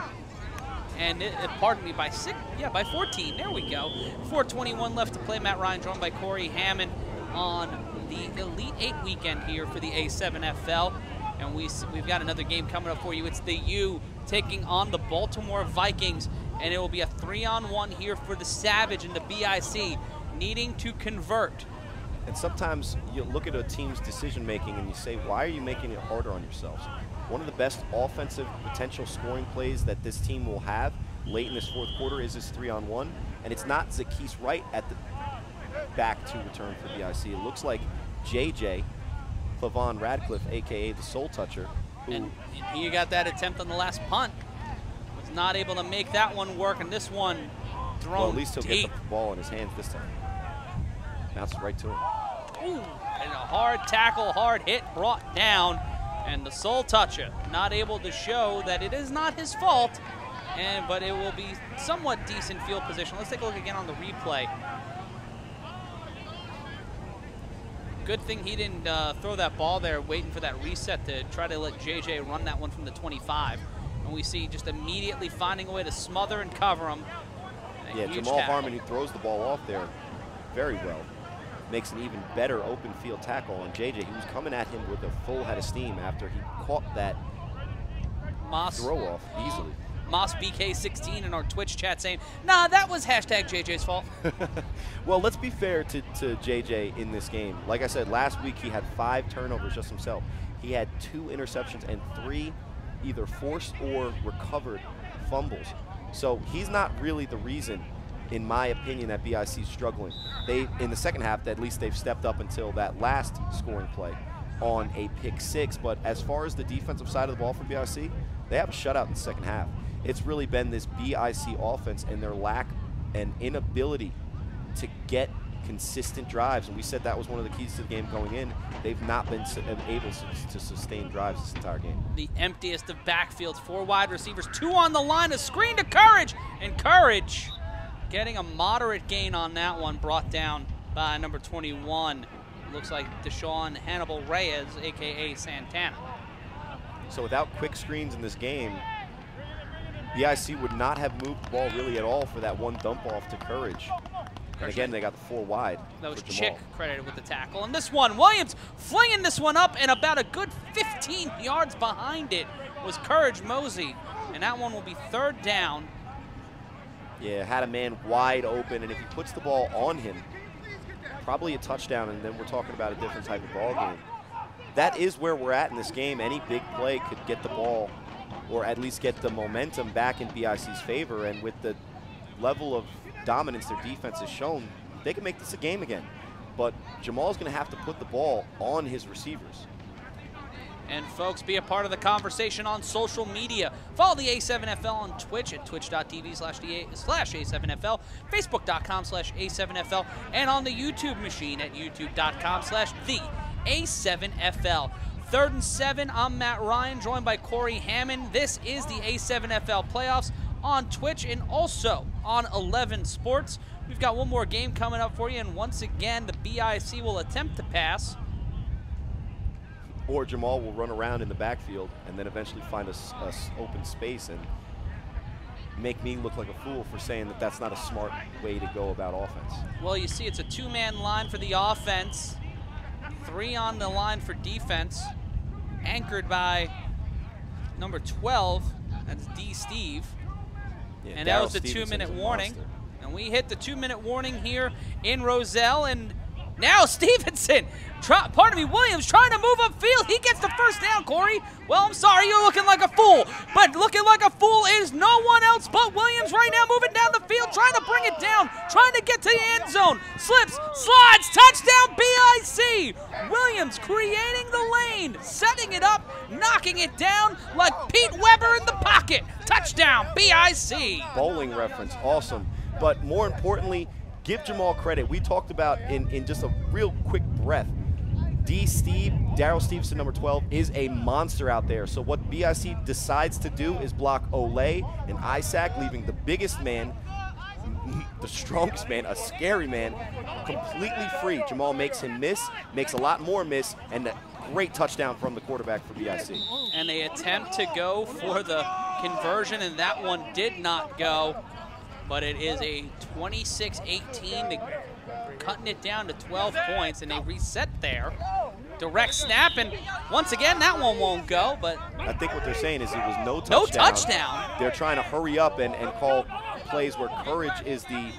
And, pardon me, by 6. Yeah, by 14. There we go. 4:21 left to play. Matt Ryan joined by Corey Hammond on the Elite 8 weekend here for the A7FL. And we've got another game coming up for you. It's the U taking on the Baltimore Vikings. And it will be a 3-on-1 here for the Savage and the BIC needing to convert. And sometimes you look at a team's decision-making and you say, why are you making it harder on yourselves? One of the best offensive potential scoring plays that this team will have late in this 4th quarter is this 3-on-1. And it's not Zakis Wright at the back to return for BIC. It looks like JJ, Clavon Radcliffe, a.k.a. the Soul Toucher. And you got that attempt on the last punt. Was not able to make that one work, and this one thrown well, at least he'll deep. get the ball in his hands this time. Bounces right to him. Ooh, and a hard tackle, hard hit brought down. And the Soul Toucher not able to show that it is not his fault, but it will be somewhat decent field position. Let's take a look again on the replay. Good thing he didn't throw that ball there, waiting for that reset to try to let JJ run that one from the 25. And we see just immediately finding a way to smother and cover him. Yeah, Jamal Harmon, who throws the ball off there very well, makes an even better open field tackle on JJ. He was coming at him with a full head of steam after he caught that throw off easily. Moss BK16 in our Twitch chat saying, nah, that was hashtag JJ's fault. Well, let's be fair to JJ in this game. Like I said, last week he had 5 turnovers just himself. He had 2 interceptions and 3 either forced or recovered fumbles. So he's not really the reason, in my opinion, that BIC is struggling. In the second half, at least they've stepped up until that last scoring play on a pick 6. But as far as the defensive side of the ball for BIC, they have a shutout in the second half. it's really been this BIC offense and their lack and inability to get consistent drives. And we said that was one of the keys to the game going in. They've not been able to sustain drives this entire game. The emptiest of backfields, 4 wide receivers, 2 on the line, a screen to Courage, and Courage getting a moderate gain on that one, brought down by number 21. Looks like Deshaun Hannibal Reyes, a.k.a. Santana. So without quick screens in this game, BIC would not have moved the ball really at all for that one dump off to Courage. And again, they got the 4 wide. That was Chick credited with the tackle. And this one, Williams flinging this one up, and about a good 15 yards behind it was Courage Mosey. And that one will be 3rd down. Yeah, had a man wide open, and if he puts the ball on him, probably a touchdown, and then we're talking about a different type of ball game. That is where we're at in this game. Any big play could get the ball, or at least get the momentum back in BIC's favor, and with the level of dominance their defense has shown, they can make this a game again. But Jamal's going to have to put the ball on his receivers. And folks, be a part of the conversation on social media. Follow the A7FL on Twitch at twitch.tv/A7FL, Facebook.com/A7FL, and on the YouTube machine at youtube.com/the A7FL. 3rd and 7, I'm Matt Ryan, joined by Corey Hammond. This is the A7FL playoffs on Twitch and also on 11 Sports. We've got one more game coming up for you, and once again, the BIC will attempt to pass. Or Jamal will run around in the backfield and then eventually find a open space and make me look like a fool for saying that that's not a smart way to go about offense. Well, you see, it's a 2-man line for the offense, 3 on the line for defense, anchored by number 12, that's D. Steve. Yeah, and that was the 2-minute warning. And we hit the 2-minute warning here in Roselle, and now Stevenson, Williams trying to move upfield. He gets the 1st down, Corey. Well, I'm sorry, you're looking like a fool. But looking like a fool is no one else but Williams right now, moving down the field, trying to bring it down, trying to get to the end zone. Slips, slides, touchdown BIC. Williams creating the lane, setting it up, knocking it down like Pete Weber in the pocket. Touchdown BIC. Bowling reference, awesome. But more importantly, give Jamal credit. We talked about in just a real quick breath, D. Steve, Darrell Stevenson, number 12, is a monster out there. So what BIC decides to do is block Olay and Isaac, leaving the biggest man, the strongest man, a scary man, completely free. Jamal makes him miss, makes a lot more miss, and a great touchdown from the quarterback for BIC. And they attempt to go for the conversion, and that one did not go. But it is a 26-18, cutting it down to 12 points, and they reset there. Direct snap, and once again, that one won't go, but I think what they're saying is it was no touchdown. No touchdown. They're trying to hurry up and call plays where Courage is the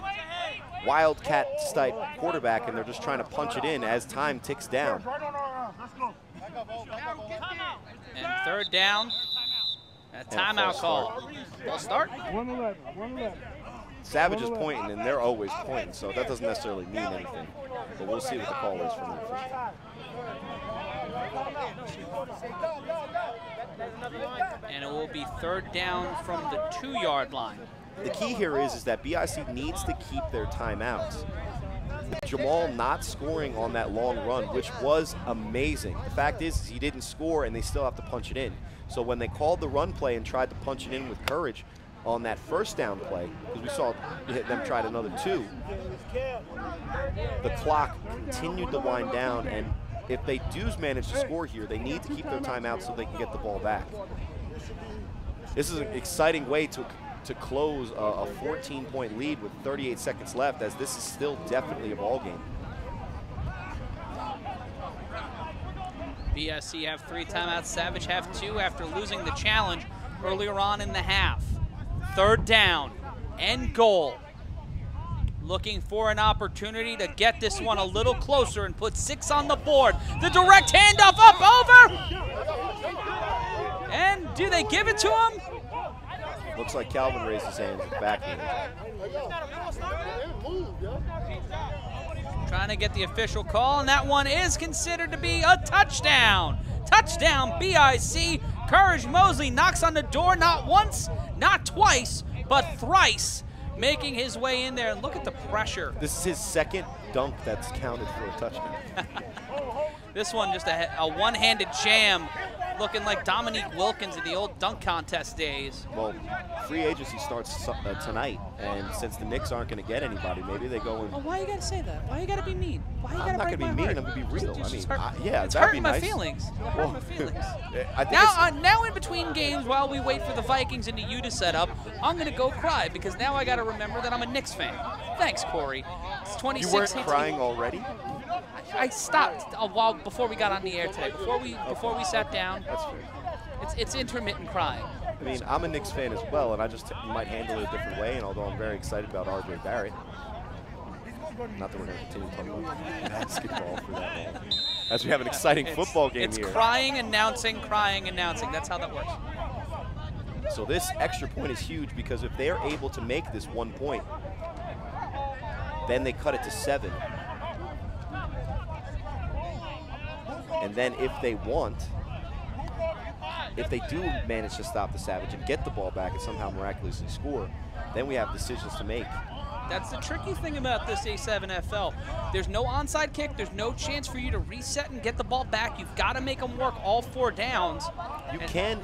Wildcat-type quarterback, and they're just trying to punch it in as time ticks down. And 3rd down, a timeout call. We'll start. 111. Savage is pointing, and they're always pointing, so that doesn't necessarily mean anything. But we'll see what the call is from there. And it will be 3rd down from the 2-yard line. The key here is that BIC needs to keep their timeouts. Jamal not scoring on that long run, which was amazing. The fact is he didn't score, and they still have to punch it in. So when they called the run play and tried to punch it in with Courage on that 1st down play, because we saw them try another 2, the clock continued to wind down, and if they do manage to score here, they need to keep their timeout so they can get the ball back. This is an exciting way to close a 14-point lead with 38 seconds left, as this is still definitely a ball game. BIC have 3 timeouts, Savage have 2 after losing the challenge earlier on in the half. 3rd down and goal. Looking for an opportunity to get this one a little closer and put 6 on the board. The direct handoff up over. And do they give it to him? Looks like Calvin raised his hands at the back end. Trying to get the official call, and that one is considered to be a touchdown. Touchdown BIC. Courage Mosley knocks on the door not once, not twice, but thrice, making his way in there. And look at the pressure. This is his second dunk that's counted for a touchdown. This one just a one-handed jam, looking like Dominique Wilkins in the old dunk contest days. Well, free agency starts tonight, and since the Knicks aren't going to get anybody, maybe they go and... Oh, why you got to say that? Why you got to be mean? Why you got to break my heart? I'm not going to be mean. I'm going to be real. Yeah, it's that'd be hurting nice. my feelings. It's hurting my feelings. I think Now in between games, while we wait for the Vikings and the U to set up, I'm going to go cry because now I got to remember that I'm a Knicks fan. Thanks, Corey. It's 26-18. You weren't crying already? I stopped a while before we got on the air today. Before we sat down. That's fair. It's intermittent crying. I mean, I'm a Knicks fan as well, and I just might handle it a different way. And although I'm very excited about R.J. Barrett, not that we're going to continue talking about basketball for that long, as we have an exciting football game here. It's crying, announcing, crying, announcing. That's how that works. So this extra point is huge because if they are able to make this 1 point, then they cut it to 7. And then if they want, if they do manage to stop the Savage and get the ball back and somehow miraculously score, then we have decisions to make. That's the tricky thing about this A7FL. There's no onside kick. There's no chance for you to reset and get the ball back. You've got to make them work all 4 downs. You can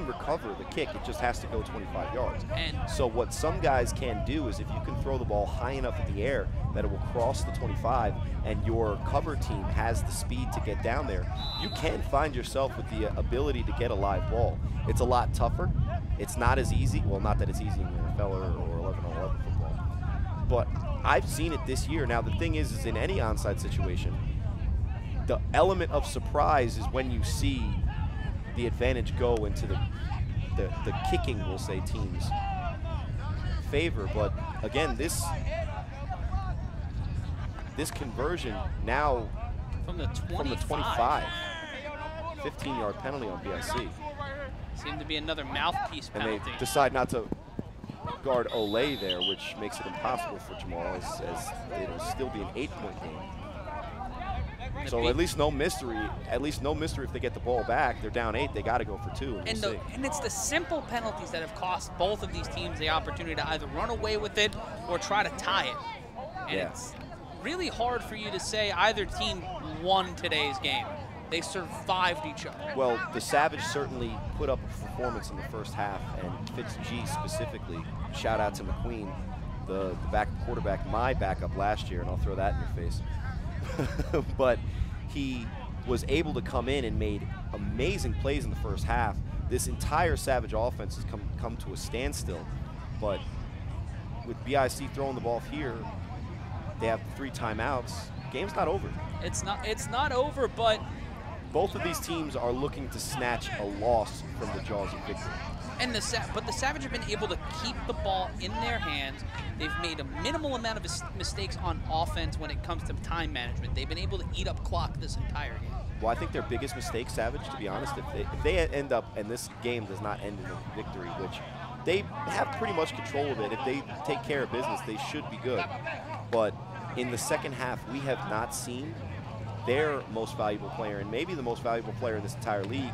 recover the kick. It just has to go 25 yards. And so what some guys can do is if you can throw the ball high enough in the air that it will cross the 25 and your cover team has the speed to get down there, you can find yourself with the ability to get a live ball. It's a lot tougher. It's not as easy. Well, not that it's easy in the NFL or 11-on-11 football. But I've seen it this year. Now, the thing is in any onside situation, the element of surprise is when you see the advantage go into the kicking, we'll say, team's favor. But again, this conversion now from the 25, 15-yard penalty on BIC. Seemed to be another mouthpiece penalty. And they decide not to guard Olay there, which makes it impossible for Jamal, as it'll still be an 8-point game. So at least no mystery. At least no mystery if they get the ball back. They're down 8. They got to go for 2. And it's the simple penalties that have cost both of these teams the opportunity to either run away with it or try to tie it. And it's really hard for you to say either team won today's game. They survived each other. Well, the Savage certainly put up a performance in the first half, and Fitz G specifically, shout out to McQueen, the quarterback, my backup last year, and I'll throw that in your face. But he was able to come in and made amazing plays in the first half. This entire Savage offense has come to a standstill. But with BIC throwing the ball here, they have 3 timeouts. Game's not over. It's not over, but both of these teams are looking to snatch a loss from the jaws of victory. And the Savage have been able to keep the ball in their hands. They've made a minimal amount of mistakes on offense when it comes to time management. They've been able to eat up clock this entire game. Well, I think their biggest mistake, Savage, to be honest, if they end up, and this game does not end in a victory, which they have pretty much control of it. If they take care of business, they should be good. But in the second half, we have not seen their most valuable player, and maybe the most valuable player in this entire league,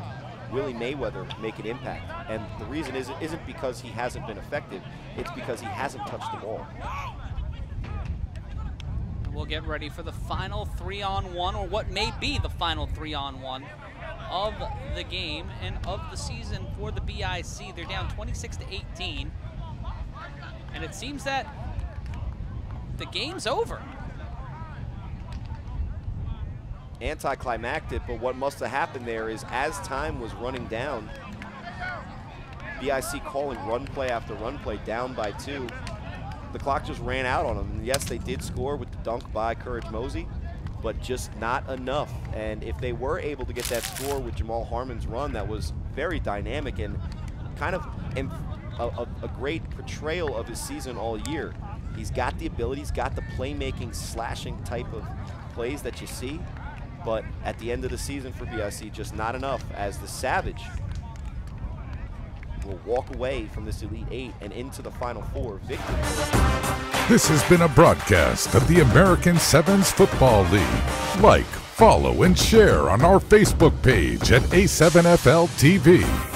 Willie Mayweather, make an impact. And the reason isn't because he hasn't been effective, it's because he hasn't touched the ball. We'll get ready for the final 3-on-1, or what may be the final 3-on-1 of the game and of the season for the BIC. They're down 26-18, and it seems that the game's over. Anticlimactic, but what must have happened there is as time was running down, BIC calling run play after run play, down by 2. The clock just ran out on them. And yes, they did score with the dunk by Courage Mosley, but just not enough. And if they were able to get that score with Jamal Harmon's run, that was very dynamic and kind of a great portrayal of his season all year. He's got the ability, he's got the playmaking, slashing type of plays that you see. But at the end of the season for BIC, just not enough, as the Savage will walk away from this Elite 8 and into the Final 4 victory. This has been a broadcast of the American Sevens Football League. Like, Follow and share on our Facebook page at A7FL TV.